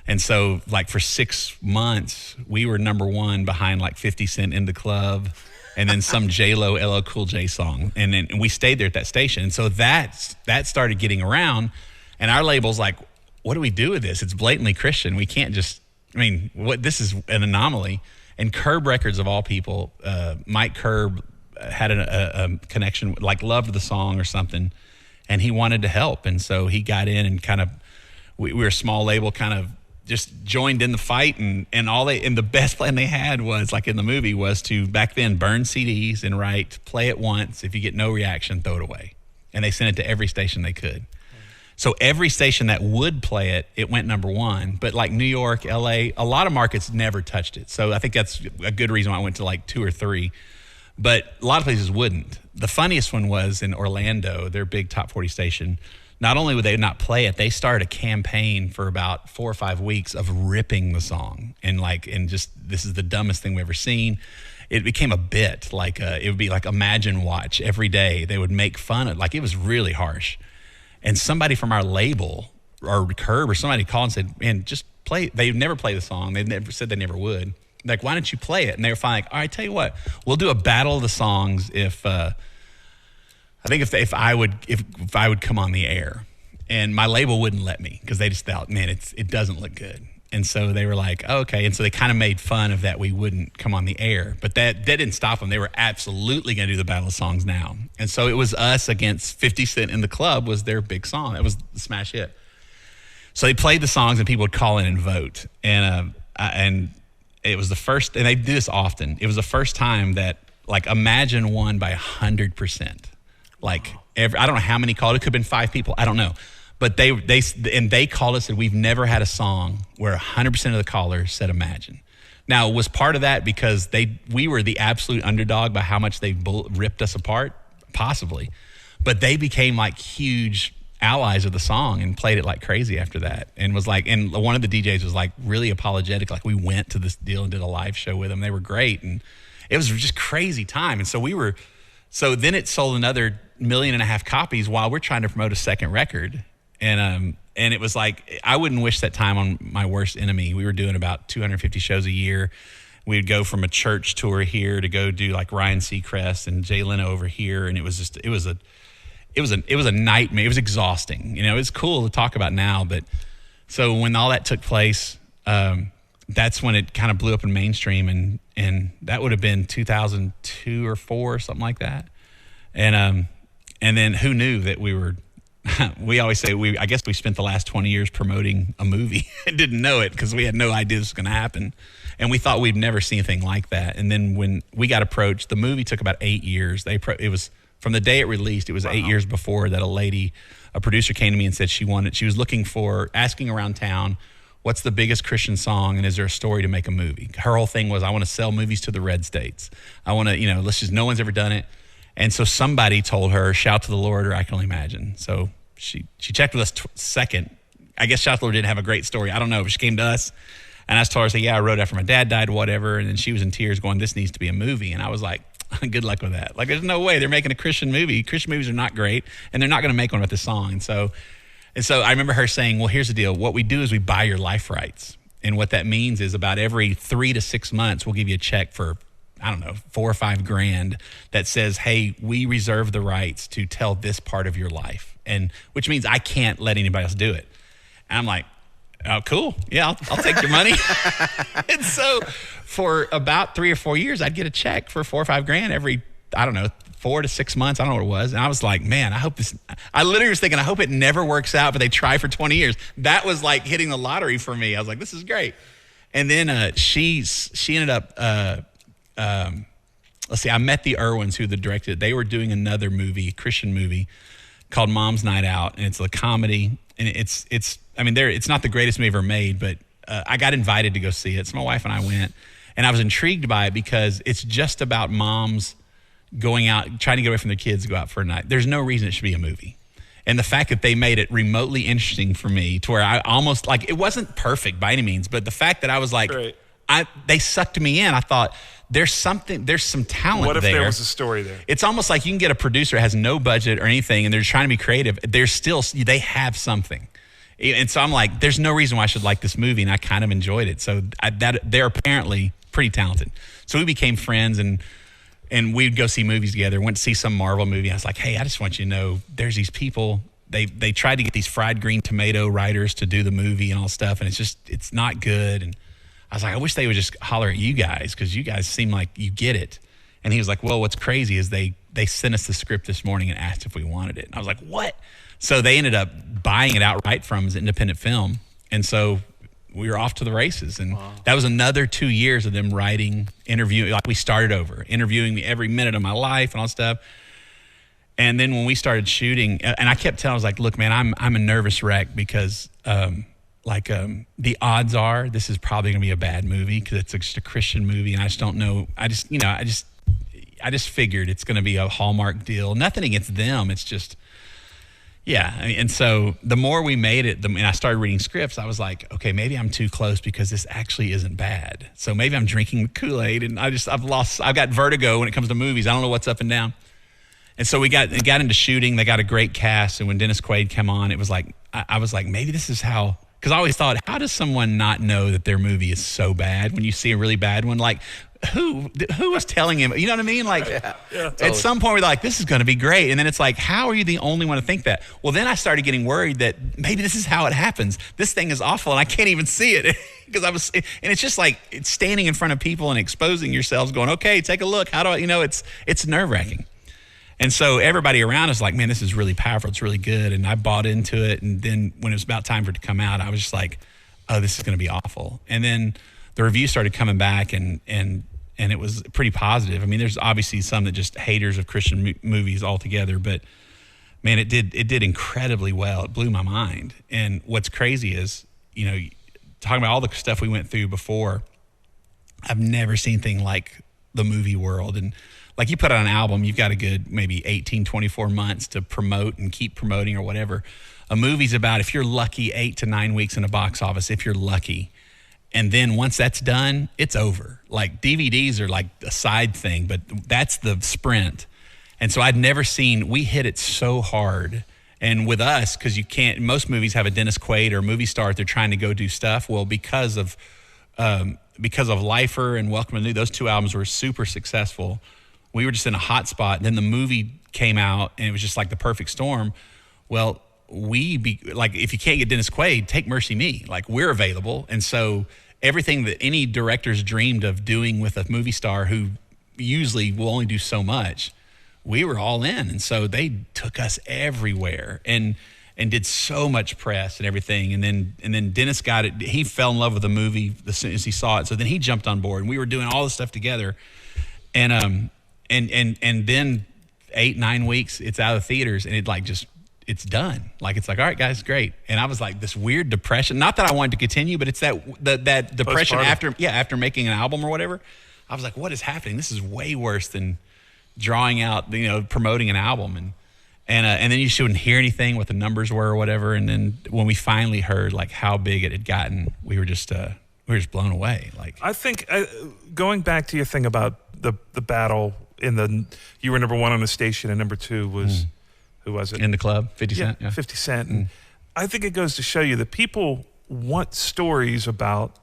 And so like for 6 months, we were number one behind like 50 Cent in the Club, and then some J-Lo, LL Cool J song. And we stayed there at that station. And so that started getting around, and our label's like, what do we do with this? It's blatantly Christian. We can't just, this is an anomaly. And Curb Records, of all people, Mike Curb had a connection, like loved the song or something, and he wanted to help. And so he got in and kind of, we were a small label, kind of just joined in the fight, and the best plan they had was, like in the movie, was to back then burn CDs and write, play it once, if you get no reaction, throw it away. And they sent it to every station they could. So every station that would play it went number one. But like New York, LA, a lot of markets never touched it. So I think that's a good reason why I went to like 2 or 3. But a lot of places wouldn't. The funniest one was in Orlando, their big top 40 station. Not only would they not play it, they started a campaign for about 4 or 5 weeks of ripping the song, and just, this is the dumbest thing we've ever seen. It became a bit, like it would be like Imagine Watch every day. They would make fun of, like, it was really harsh. And somebody from our label, or Curb, or somebody called and said, man, just play. They never play the song. They never said they never would. Like, why don't you play it? And they were finally like, all right, tell you what, we'll do a battle of the songs if I would come on the air. And my label wouldn't let me, because they just thought, man, it doesn't look good. And so they were like, oh, okay. And so they kind of made fun of that we wouldn't come on the air. But that didn't stop them. They were absolutely going to do the Battle of Songs now. And so it was us against 50 Cent in the Club was their big song. That was the smash hit. So they played the songs, and people would call in and vote. And it was the first, and they do this often, it was the first time that, like, Imagine won by 100%. Like, I don't know how many called. It could have been 5 people. I don't know. But they called us, and we've never had a song where 100% of the callers said Imagine. Now, was part of that because we were the absolute underdog by how much they ripped us apart? Possibly. But they became like huge allies of the song and played it like crazy after that. And was like, and one of the DJs was like really apologetic. Like, we went to this deal and did a live show with them. They were great. And it was just crazy time. And so then it sold another 1.5 million copies while we're trying to promote a second record. And it was like, I wouldn't wish that time on my worst enemy. We were doing about 250 shows a year. We'd go from a church tour here to go do like Ryan Seacrest and Jay Leno over here. And it was a nightmare. It was exhausting. It's cool to talk about now, but so when all that took place, that's when it kind of blew up in mainstream, and that would have been 2002 or 4 or something like that. And then who knew that we always say I guess we spent the last 20 years promoting a movie and didn't know it because we had no idea this was going to happen. And we thought we'd never see anything like that. And then when we got approached, the movie took about 8 years. It was from the day it released, it was 8 years before that a producer came to me and said she was looking for, asking around town, what's the biggest Christian song, and is there a story to make a movie? Her whole thing was, I want to sell movies to the red states. I want to, no one's ever done it. And so somebody told her, Shout to the Lord or I Can Only Imagine. So she checked with us second. I guess Shout to the Lord didn't have a great story. I don't know, but she came to us, and I told her, I wrote after my dad died, whatever. And then she was in tears going, this needs to be a movie. And I was like, good luck with that. Like, there's no way they're making a Christian movie. Christian movies are not great, and they're not going to make one with this song. And so I remember her saying, well, here's the deal. What we do is we buy your life rights. And what that means is about every 3 to 6 months, we'll give you a check for, I don't know, $4 or $5 grand that says, hey, we reserve the rights to tell this part of your life. And which means I can't let anybody else do it. And I'm like, Oh, cool. Yeah, I'll take your money. And so for about 3 or 4 years, I'd get a check for $4 or $5 grand every, I don't know, 4 to 6 months. I don't know what it was. And I was like, man, I literally was thinking, I hope it never works out, but they try for 20 years. That was like hitting the lottery for me. I was like, this is great. And then she ended up, let's see, I met the Irwins who directed it. They were doing another movie, Christian movie called Mom's Night Out. And it's a comedy. And it's not the greatest movie ever made, but I got invited to go see it. So my wife and I went, and I was intrigued by it because it's just about moms going out, trying to get away from their kids to go out for a night. There's no reason it should be a movie. And the fact that they made it remotely interesting for me to where I almost, like, it wasn't perfect by any means, but the fact that I was like, right. They sucked me in. I thought, there's some talent there. What if there was a story there? It's almost like you can get a producer that has no budget or anything and they're trying to be creative. They have something. And so I'm like, there's no reason why I should like this movie, and I kind of enjoyed it. So they're apparently pretty talented. So we became friends, and we'd go see movies together. Went to see some Marvel movie. I was like, hey, I just want you to know, there's these people. They tried to get these fried green tomato writers to do the movie and all stuff, and it's not good. And I was like, I wish they would just holler at you guys because you guys seem like you get it. And he was like, well, what's crazy is they sent us the script this morning and asked if we wanted it. And I was like, what? So they ended up buying it outright from us as an independent film. And so we were off to the races. And that was another 2 years of them writing, interviewing. Like, we started over, interviewing me every minute of my life and all stuff. And then when we started shooting, and I kept telling, I was like, look, man, I'm a nervous wreck because the odds are this is probably going to be a bad movie because it's just a Christian movie. And I just don't know. I just figured it's going to be a Hallmark deal. Nothing against them. It's just, yeah. And so the more we made it, and I started reading scripts, I was like, okay, maybe I'm too close because this actually isn't bad. So maybe I'm drinking the Kool-Aid, and I've got vertigo when it comes to movies. I don't know what's up and down. And so we got into shooting. They got a great cast. And when Dennis Quaid came on, it was like, I was like, maybe this is how, because I always thought, how does someone not know that their movie is so bad when you see a really bad one? Like, who was telling him? You know what I mean? Like, Yeah, totally. At some point we're like, this is going to be great. And then it's like, how are you the only one to think that? Well, then I started getting worried that maybe this is how it happens. This thing is awful and I can't even see it. And it's just like, it's standing in front of people and exposing yourselves going, okay, take a look. How do I, it's nerve wracking. And so everybody around us like, man, this is really powerful. It's really good. And I bought into it. And then when it was about time for it to come out, I was just like, oh, this is going to be awful. And then the reviews started coming back and it was pretty positive. I mean, there's obviously some that just haters of Christian movies altogether, but man, it did incredibly well. It blew my mind. And what's crazy is, talking about all the stuff we went through before, I've never seen anything like the movie world. And like, you put out an album, you've got a good maybe 18, 24 months to promote and keep promoting or whatever. A movie's about, if you're lucky, 8 to 9 weeks in a box office, if you're lucky. And then once that's done, it's over. Like, DVDs are like a side thing, but that's the sprint. And so I'd never seen, we hit it so hard. And with us, because most movies have a Dennis Quaid or a movie star they're trying to go do stuff. Well, because of Lifer and Welcome to the New, those two albums were super successful. We were just in a hot spot. Then the movie came out and it was just like the perfect storm. Well, if you can't get Dennis Quaid, take Mercy Me. Like, we're available. And so everything that any directors dreamed of doing with a movie star who usually will only do so much, we were all in. And so they took us everywhere and did so much press and everything. And then Dennis got it. He fell in love with the movie as soon as he saw it. So then he jumped on board and we were doing all this stuff together. And then 8-9 weeks, it's out of the theaters and it's done. Like, it's like, all right, guys, great. And I was like, this weird depression. Not that I wanted to continue, but it's that depression after making an album or whatever. I was like, what is happening? This is way worse than drawing out, promoting an album. And then you shouldn't hear anything, what the numbers were or whatever. And then when we finally heard like how big it had gotten, we were just blown away. Like, I think going back to your thing about the battle you were number one on the station and number two was. Who was it? In the Club, 50 Cent. Yeah, 50 Cent. And I think it goes to show you that people want stories about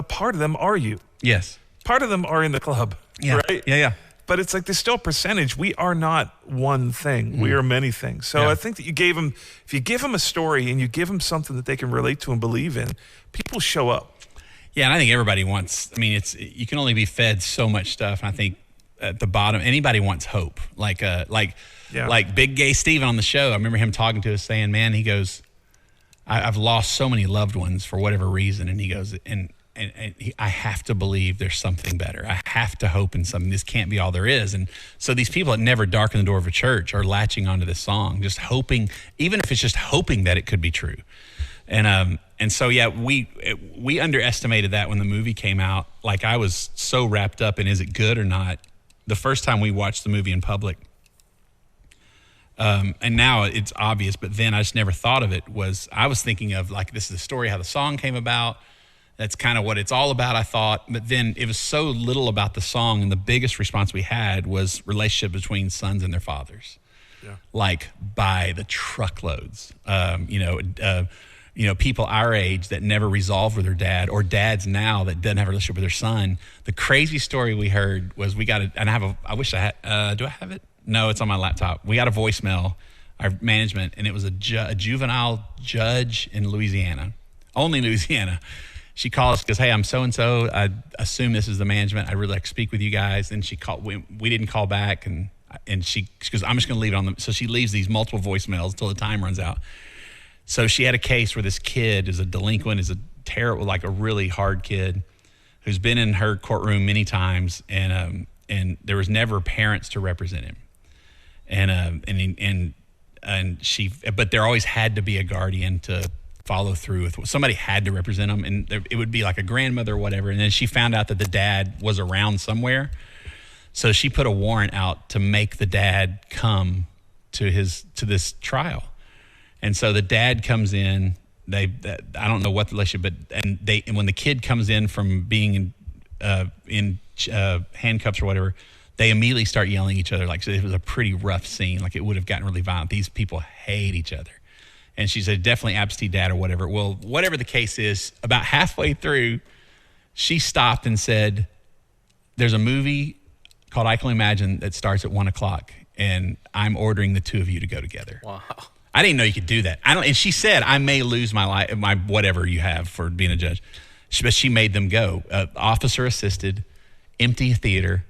part of them are you. Yes. Part of them are in the club, yeah. right? Yeah. but it's like there's still a percentage. We are not one thing. We are many things. So I think that if you give them a story and you give them something that they can relate to and believe in, people show up. Yeah, and I think everybody wants, you can only be fed so much stuff. And I think at the bottom, anybody wants hope. Like Big Gay Steven on the show, I remember him talking to us saying, man, he goes, I've lost so many loved ones for whatever reason. And he goes, I have to believe there's something better. I have to hope in something. This can't be all there is. And so these people that never darken the door of a church are latching onto this song, just hoping, even if it's just hoping that it could be true. And so, yeah, we underestimated that when the movie came out. Like, I was so wrapped up in, is it good or not? The first time we watched the movie in public, and now it's obvious, but then I just never thought of it, I was thinking of, like, this is the story, how the song came about. That's kind of what it's all about, I thought. But then it was so little about the song, and the biggest response we had was relationship between sons and their fathers. Yeah. Like, by the truckloads. People our age that never resolved with their dad, or dads now that doesn't have a relationship with their son. The crazy story we heard was I wish I had, do I have it? No, it's on my laptop. We got a voicemail, our management, and it was a juvenile judge in Louisiana, only Louisiana. She called us, goes, hey, I'm so-and-so. I assume this is the management. I'd really like to speak with you guys. And she called, we didn't call back. And she goes, I'm just going to leave it on them. So she leaves these multiple voicemails until the time runs out. So she had a case where this kid is a delinquent, is a terrible, like a really hard kid who's been in her courtroom many times. And there was never parents to represent him. But there always had to be a guardian to follow through with. Somebody had to represent them, and it would be like a grandmother or whatever. And then she found out that the dad was around somewhere, so she put a warrant out to make the dad come to this trial. And so the dad comes in. I don't know what the relationship, and when the kid comes in from being in handcuffs or whatever, they immediately start yelling at each other. Like, so it was a pretty rough scene. Like, it would have gotten really violent. These people hate each other. And she said, definitely absentee dad or whatever. Well, whatever the case is, about halfway through, she stopped and said, there's a movie called I Can Only Imagine that starts at 1:00, and I'm ordering the two of you to go together. Wow. I didn't know you could do that. And she said, I may lose my life, my whatever you have for being a judge. But she made them go. Officer assisted, empty theater.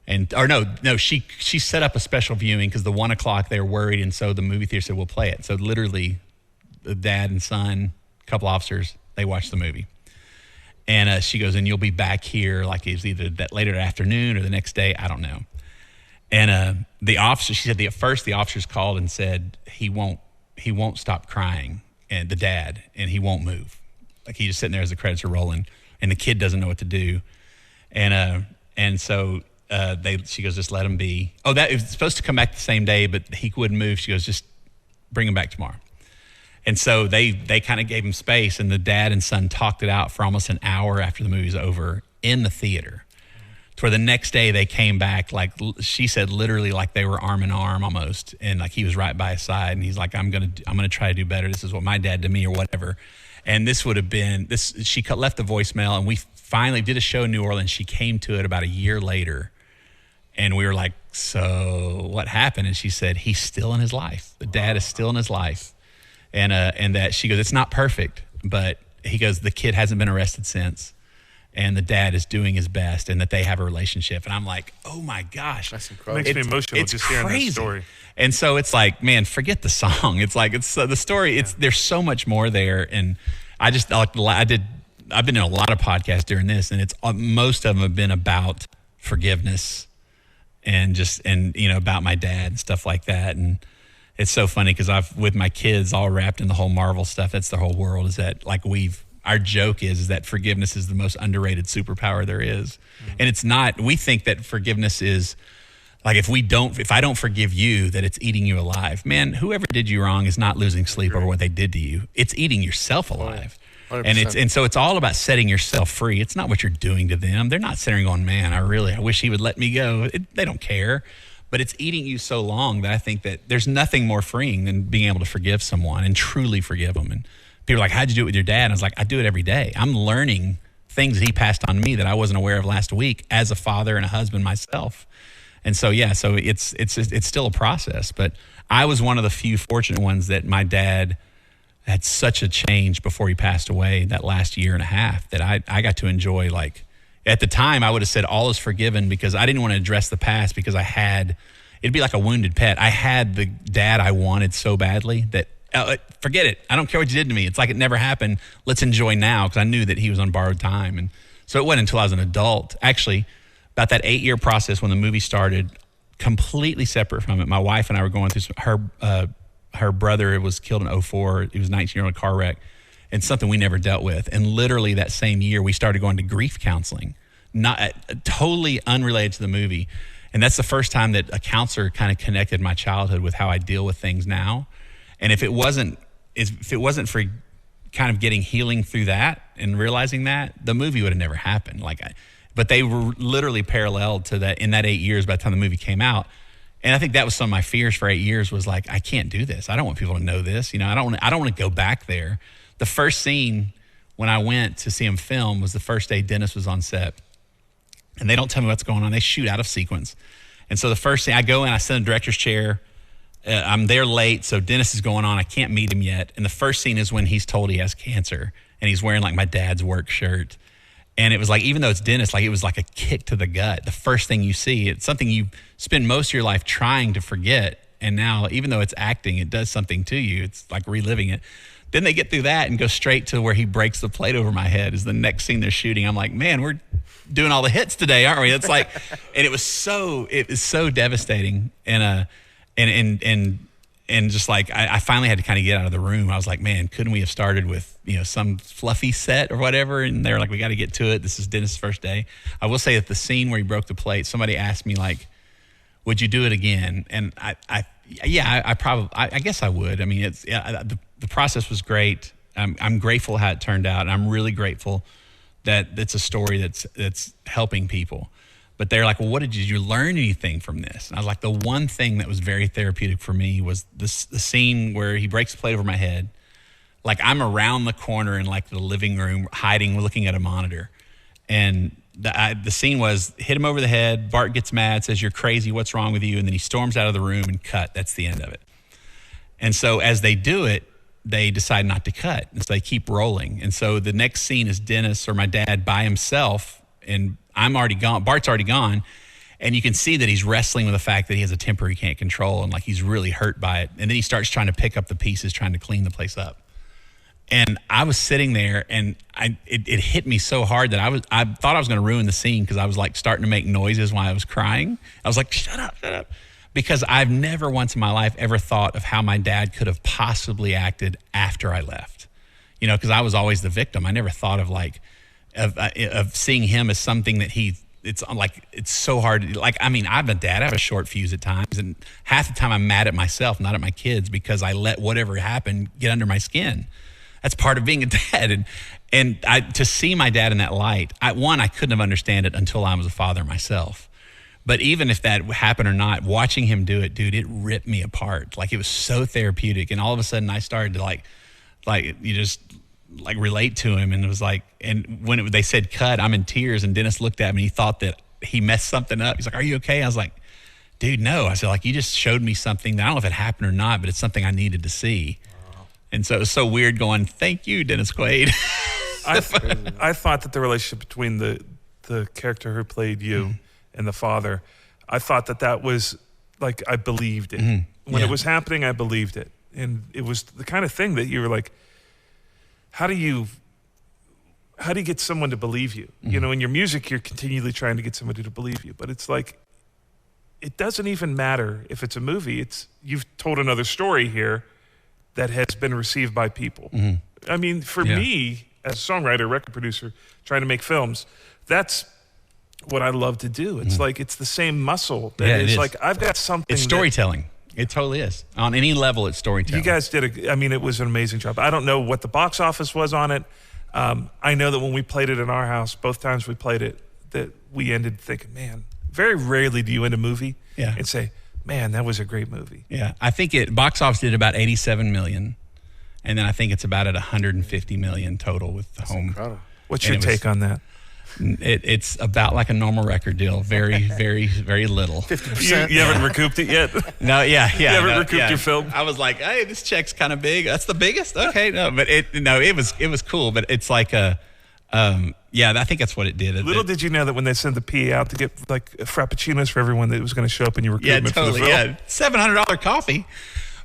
She set up a special viewing because the 1:00 they were worried, and so the movie theater said we'll play it. So literally, the dad and son, a couple officers, they watched the movie, and she goes, and you'll be back here like it's either that later that afternoon or the next day, I don't know. And the officer, she said, at first the officers called and said he won't stop crying, and the dad, and he won't move, like he's just sitting there as the credits are rolling, and the kid doesn't know what to do, and so. She goes, just let him be. Oh, that it was supposed to come back the same day, but he wouldn't move. She goes, just bring him back tomorrow. And so they kind of gave him space, and the dad and son talked it out for almost an hour after the movie's over in the theater. To where the next day they came back, like she said, literally like they were arm in arm almost, and like he was right by his side, and he's like, I'm gonna try to do better. This is what my dad did to me, or whatever. And this would have been this. She left the voicemail, and we finally did a show in New Orleans. She came to it about a year later. And we were like, so what happened? And she said, he's still in his life. The dad is still in his life. And that she goes, it's not perfect, but he goes, the kid hasn't been arrested since. And the dad is doing his best, and that they have a relationship. And I'm like, oh my gosh. That's incredible. Makes me emotional just hearing that story. And so it's like, man, forget the song. It's like, it's the story. There's so much more there. And I've been in a lot of podcasts during this, and most of them have been about forgiveness. And about my dad and stuff like that. And it's so funny because with my kids all wrapped in the whole Marvel stuff, that's their whole world, is that like our joke is that forgiveness is the most underrated superpower there is. Mm-hmm. And it's not, we think that forgiveness is like, if I don't forgive you, that it's eating you alive. Man, whoever did you wrong is not losing sleep over what they did to you. It's eating yourself alive. 100%. And so it's all about setting yourself free. It's not what you're doing to them. They're not sitting there going, man, I wish he would let me go. They don't care. But it's eating you so long that I think that there's nothing more freeing than being able to forgive someone and truly forgive them. And people are like, how'd you do it with your dad? And I was like, I do it every day. I'm learning things that he passed on me that I wasn't aware of last week as a father and a husband myself. And so, yeah, so it's still a process. But I was one of the few fortunate ones that my dad had such a change before he passed away that last year and a half that I got to enjoy. Like, at the time, I would have said all is forgiven because I didn't want to address the past because it'd be like a wounded pet. I had the dad I wanted so badly that, forget it. I don't care what you did to me. It's like it never happened. Let's enjoy now, because I knew that he was on borrowed time. And so it wasn't until I was an adult, actually, about that 8-year process when the movie started, completely separate from it. My wife and I were going through her brother was killed in 2004. He was 19-year-old car wreck, and something we never dealt with. And literally that same year, we started going to grief counseling, not totally unrelated to the movie. And that's the first time that a counselor kind of connected my childhood with how I deal with things now. And if it wasn't for kind of getting healing through that and realizing that, the movie would have never happened. But they were literally paralleled to that in that 8 years by the time the movie came out. And I think that was some of my fears for 8 years was like, I can't do this. I don't want people to know this. I don't want to go back there. The first scene when I went to see him film was the first day Dennis was on set. And they don't tell me what's going on. They shoot out of sequence. And so the first thing, I go in, I sit in the director's chair. I'm there late, so Dennis is going on. I can't meet him yet. And the first scene is when he's told he has cancer, and he's wearing like my dad's work shirt. And it was like, even though it's Dennis, like it was like a kick to the gut. The first thing you see, it's something you spend most of your life trying to forget. And now, even though it's acting, it does something to you. It's like reliving it. Then they get through that and go straight to where he breaks the plate over my head is the next scene they're shooting. I'm like, man, we're doing all the hits today, aren't we? It's like, and it was so devastating. And just like, I finally had to kind of get out of the room. I was like, man, couldn't we have started with, some fluffy set or whatever? And they're like, we got to get to it. This is Dennis' first day. I will say that the scene where he broke the plate, somebody asked me like, would you do it again? And I guess I would. I mean, the process was great. I'm grateful how it turned out. And I'm really grateful that it's a story that's helping people. But they're like, well, did you learn anything from this? And I was like, the one thing that was very therapeutic for me was the scene where he breaks the plate over my head. Like I'm around the corner in like the living room, hiding, looking at a monitor. And the scene was hit him over the head. Bart gets mad, says, you're crazy. What's wrong with you? And then he storms out of the room and cut. That's the end of it. And so as they do it, they decide not to cut. And so they keep rolling. And so the next scene is Dennis or my dad by himself, and I'm already gone. Bart's already gone. And you can see that he's wrestling with the fact that he has a temper he can't control, and like he's really hurt by it. And then he starts trying to pick up the pieces, trying to clean the place up. And I was sitting there, and it hit me so hard that I thought I was going to ruin the scene because I was like starting to make noises while I was crying. I was like, shut up. Because I've never once in my life ever thought of how my dad could have possibly acted after I left. Because I was always the victim. I never thought of of seeing him as something that it's so hard. Like, I mean, I'm a dad. I have a short fuse at times. And half the time I'm mad at myself, not at my kids, because I let whatever happened get under my skin. That's part of being a dad. And to see my dad in that light, I couldn't have understood it until I was a father myself. But even if that happened or not, watching him do it, dude, it ripped me apart. Like, it was so therapeutic. And all of a sudden I started to you just relate to him. And it was like, and when they said cut, I'm in tears. And Dennis looked at me. He thought that he messed something up. He's like, are you okay? I was like, dude, no. I said, like, you just showed me something that I don't know if it happened or not, but it's something I needed to see. Wow. And so it was so weird going, thank you, Dennis Quaid. I thought that the relationship between the character who played you and the father, I thought that was like, I believed it. Mm-hmm. When it was happening, I believed it. And it was the kind of thing that you were like, how do you get someone to believe you? Mm-hmm. In your music, you're continually trying to get somebody to believe you. But it's like, it doesn't even matter if it's a movie. You've told another story here that has been received by people. Mm-hmm. I mean, for me, as a songwriter, record producer, trying to make films, that's what I love to do. It's like, it's the same muscle. It is. Like, I've got something. It's storytelling. It totally is. On any level, it's storytelling. You guys did it was an amazing job. I don't know what the box office was on it. I know that when we played it in our house, both times we played it, that we ended thinking, man, very rarely do you end a movie and say, man, that was a great movie. Yeah. I think box office did about 87 million. And then I think it's about at 150 million total with the home. Incredible. What's your take on that? It's about like a normal record deal. Very, very, very little. 50%. You haven't recouped it yet? No, yeah. You haven't recouped your film? I was like, hey, this check's kind of big. That's the biggest? Okay, no, but it was cool. But it's like I think that's what it did. Little did you know that when they sent the PA out to get like frappuccinos for everyone, that it was going to show up in your recruitment for the film. Yeah, $700 coffee.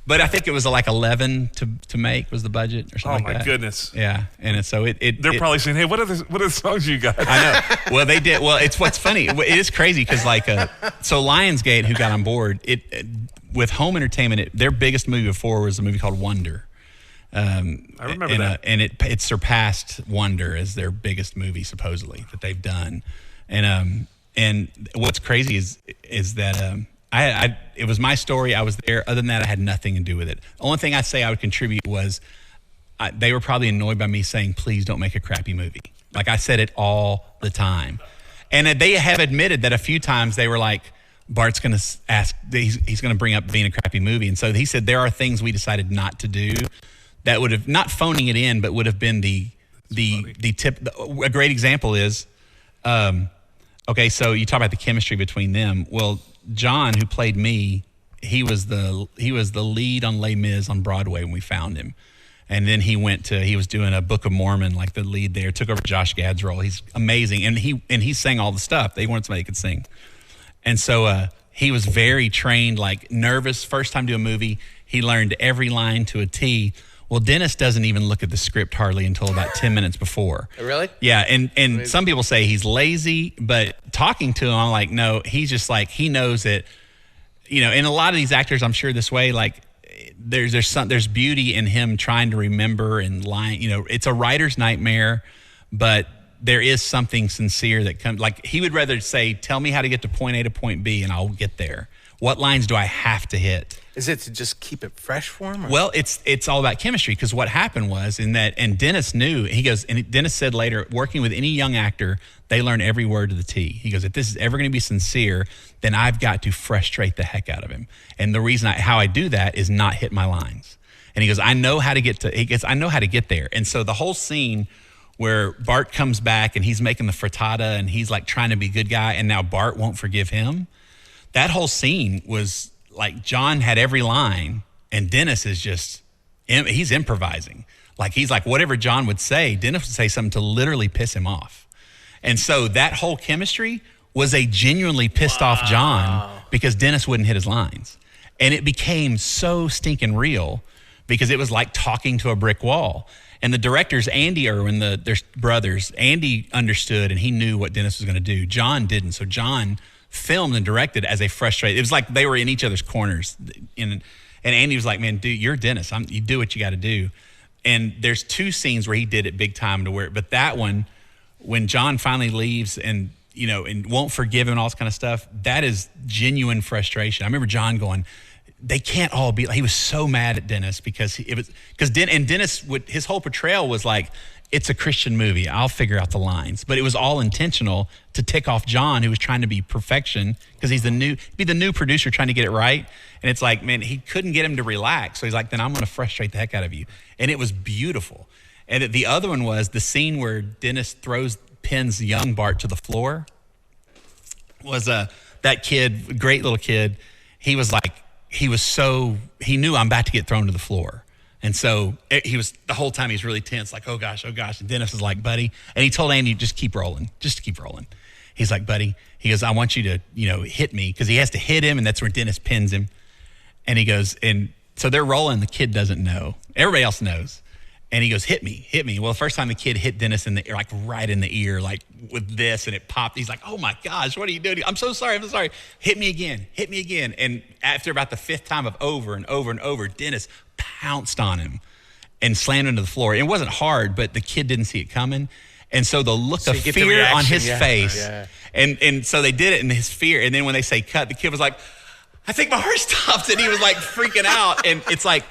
But I think it was like 11 to make was the budget or something like that. Oh my goodness! Yeah, and so they're probably saying, "Hey, what are the songs you got?" I know. Well, they did. Well, it's what's funny. It is crazy because so Lionsgate, who got on board with home entertainment, their biggest movie before was a movie called Wonder. I remember that, and it surpassed Wonder as their biggest movie supposedly that they've done. And what's crazy is that it was my story. I was there. Other than that, I had nothing to do with it. The only thing I say I would contribute was they were probably annoyed by me saying, please don't make a crappy movie. Like I said it all the time. And they have admitted that a few times they were like, Bart's going to ask, he's going to bring up being a crappy movie. And so he said, there are things we decided not to do that would have, not phoning it in, but would have been the tip. A great example is, okay, so you talk about the chemistry between them. Well, John, who played me, he was the lead on Les Mis on Broadway when we found him. And then he was doing a Book of Mormon, like the lead there, took over Josh Gad's role. He's amazing. And he sang all the stuff. They wanted somebody who could sing. And so he was very trained, like nervous. First time to a movie, he learned every line to a T. Well, Dennis doesn't even look at the script hardly until about 10 minutes before. Really? Yeah, and some people say he's lazy, but talking to him, I'm like, no, he's just like, he knows that, and a lot of these actors, I'm sure this way, like there's beauty in him trying to remember and lying. It's a writer's nightmare, but there is something sincere that comes. Like he would rather say, tell me how to get to point A to point B and I'll get there. What lines do I have to hit? Is it to just keep it fresh for him? Or? Well, it's all about chemistry because what happened was and Dennis knew, and Dennis said later, working with any young actor, they learn every word to the T. He goes, if this is ever going to be sincere, then I've got to frustrate the heck out of him. And the reason how I do that is not hit my lines. And he goes, I know how to get there. And so the whole scene where Bart comes back and he's making the frittata and he's like trying to be a good guy and now Bart won't forgive him. That whole scene was like John had every line and Dennis is he's improvising. Like he's like whatever John would say, Dennis would say something to literally piss him off. And so that whole chemistry was a genuinely pissed off John because Dennis wouldn't hit his lines. And it became so stinking real because it was like talking to a brick wall. And the directors, Andy Irwin, their brothers, Andy understood and he knew what Dennis was going to do. John didn't. So John filmed and directed as a frustrated. It was like they were in each other's corners. And Andy was like, man, dude, you're Dennis. You do what you got to do. And there's two scenes where he did it big time but that one, when John finally leaves and won't forgive him and all this kind of stuff, that is genuine frustration. I remember John going, they can't all be, he was so mad at Dennis because Dennis his whole portrayal was like, it's a Christian movie. I'll figure out the lines. But it was all intentional to tick off John, who was trying to be perfection because he's the new producer trying to get it right. And it's like, man, he couldn't get him to relax. So he's like, then I'm going to frustrate the heck out of you. And it was beautiful. And the other one was the scene where Dennis pins young Bart to the floor. Was that kid, great little kid. He was like, he knew I'm about to get thrown to the floor. And so he was, the whole time he's really tense, like, oh gosh. And Dennis is like, buddy. And he told Andy, just keep rolling. He's like, buddy, he goes, I want you to, hit me. Because he has to hit him, and that's where Dennis pins him. And he goes, and so they're rolling. The kid doesn't know. Everybody else knows. And he goes, hit me. Well, the first time the kid hit Dennis in the ear, like right in the ear, like with this, and it popped. He's like, oh my gosh, what are you doing? I'm so sorry. Hit me again. And after about the fifth time of over and over and over, Dennis pounced on him and slammed him to the floor. It wasn't hard, but the kid didn't see it coming. And so the look of fear on his face, and so they did it in his fear. And then when they say cut, the kid was like, I think my heart stopped, and he was like freaking out. And it's like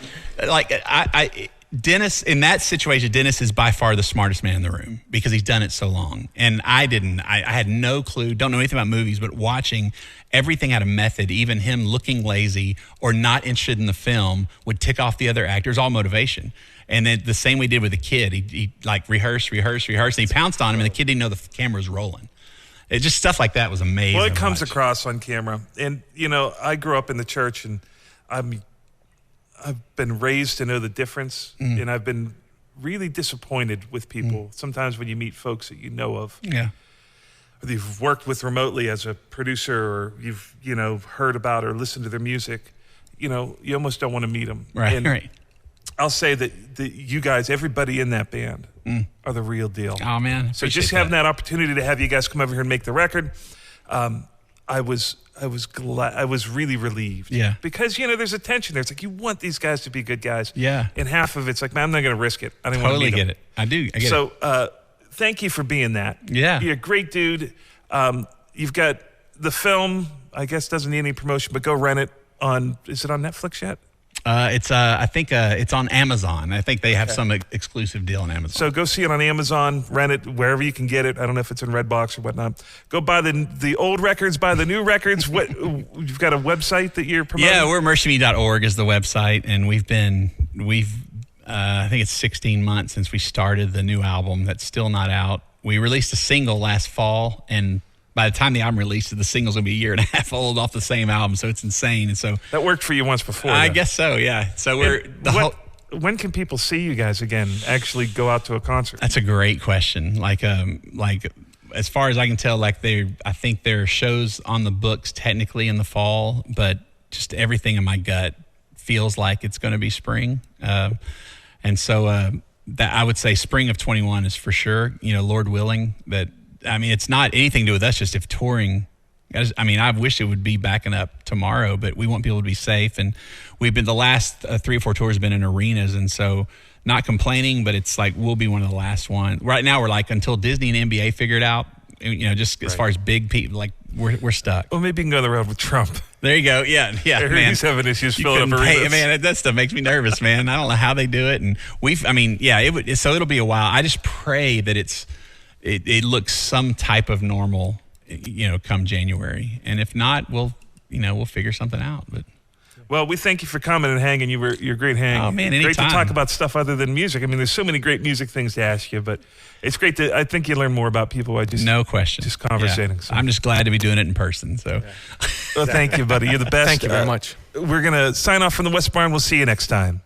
Dennis, in that situation, Dennis is by far the smartest man in the room because he's done it so long. And I didn't. I had no clue, don't know anything about movies, but watching everything had a method. Even him looking lazy or not interested in the film would tick off the other actors, all motivation. And then the same we did with the kid. He like rehearsed, and he pounced on him, and the kid didn't know the camera was rolling. It just stuff like that was amazing. Well, it comes across on camera. And, I grew up in the church, and I've been raised to know the difference, and I've been really disappointed with people. Sometimes when you meet folks that you know of, or you've worked with remotely as a producer, or you've, heard about or listened to their music, you almost don't want to meet them. Right. I'll say that you guys, everybody in that band, are the real deal. Oh, man. So just having that opportunity to have you guys come over here and make the record, I was glad. I was really relieved. Yeah. Because, there's a tension there. It's like you want these guys to be good guys. Yeah. And half of it's like, man, I'm not going to risk it. I don't totally want to get it. I do. I get it. So thank you for being that. Yeah. You're a great dude. You've got the film, I guess doesn't need any promotion, but go rent it is it on Netflix yet? I think it's on Amazon. I think they have some exclusive deal on Amazon. So go see it on Amazon, rent it wherever you can get it. I don't know if it's in Redbox or whatnot. Go buy the old records, buy the new records. You've got a website that you're promoting? Yeah, we're mercyme.org is the website, and I think it's 16 months since we started the new album that's still not out. We released a single last fall, and by the time the album releases, the single's going to be a year and a half old off the same album, so it's insane. And so that worked for you once before. I guess so, yeah. So when can people see you guys again? Actually, go out to a concert? That's a great question. Like as far as I can tell, I think there are shows on the books technically in the fall, but just everything in my gut feels like it's going to be spring. And so that I would say spring of 21 is for sure. Lord willing that. It's not anything to do with us, just if touring. I wish it would be backing up tomorrow, but we want people to be safe. And we've been the last 3 or 4 tours have been in arenas, and so not complaining, but it's like we'll be one of the last ones. Right now, we're like until Disney and NBA figure it out. Just as far as big people, like we're stuck. Well, maybe you can go the road with Trump. There you go. Yeah, man. He's having issues filling up arenas. Man, that stuff makes me nervous, man. I don't know how they do it, and so it'll be a while. I just pray that it looks some type of normal, come January. And if not, we'll figure something out. But well, we thank you for coming and hanging. You're a great hang. Oh man, anytime. Great to talk about stuff other than music. There's so many great music things to ask you, but it's great I think you learn more about people by no question, just conversating. Yeah. So. I'm just glad to be doing it in person. So, Well, thank you, buddy. You're the best. Thank you very much. We're gonna sign off from the West Barn. We'll see you next time.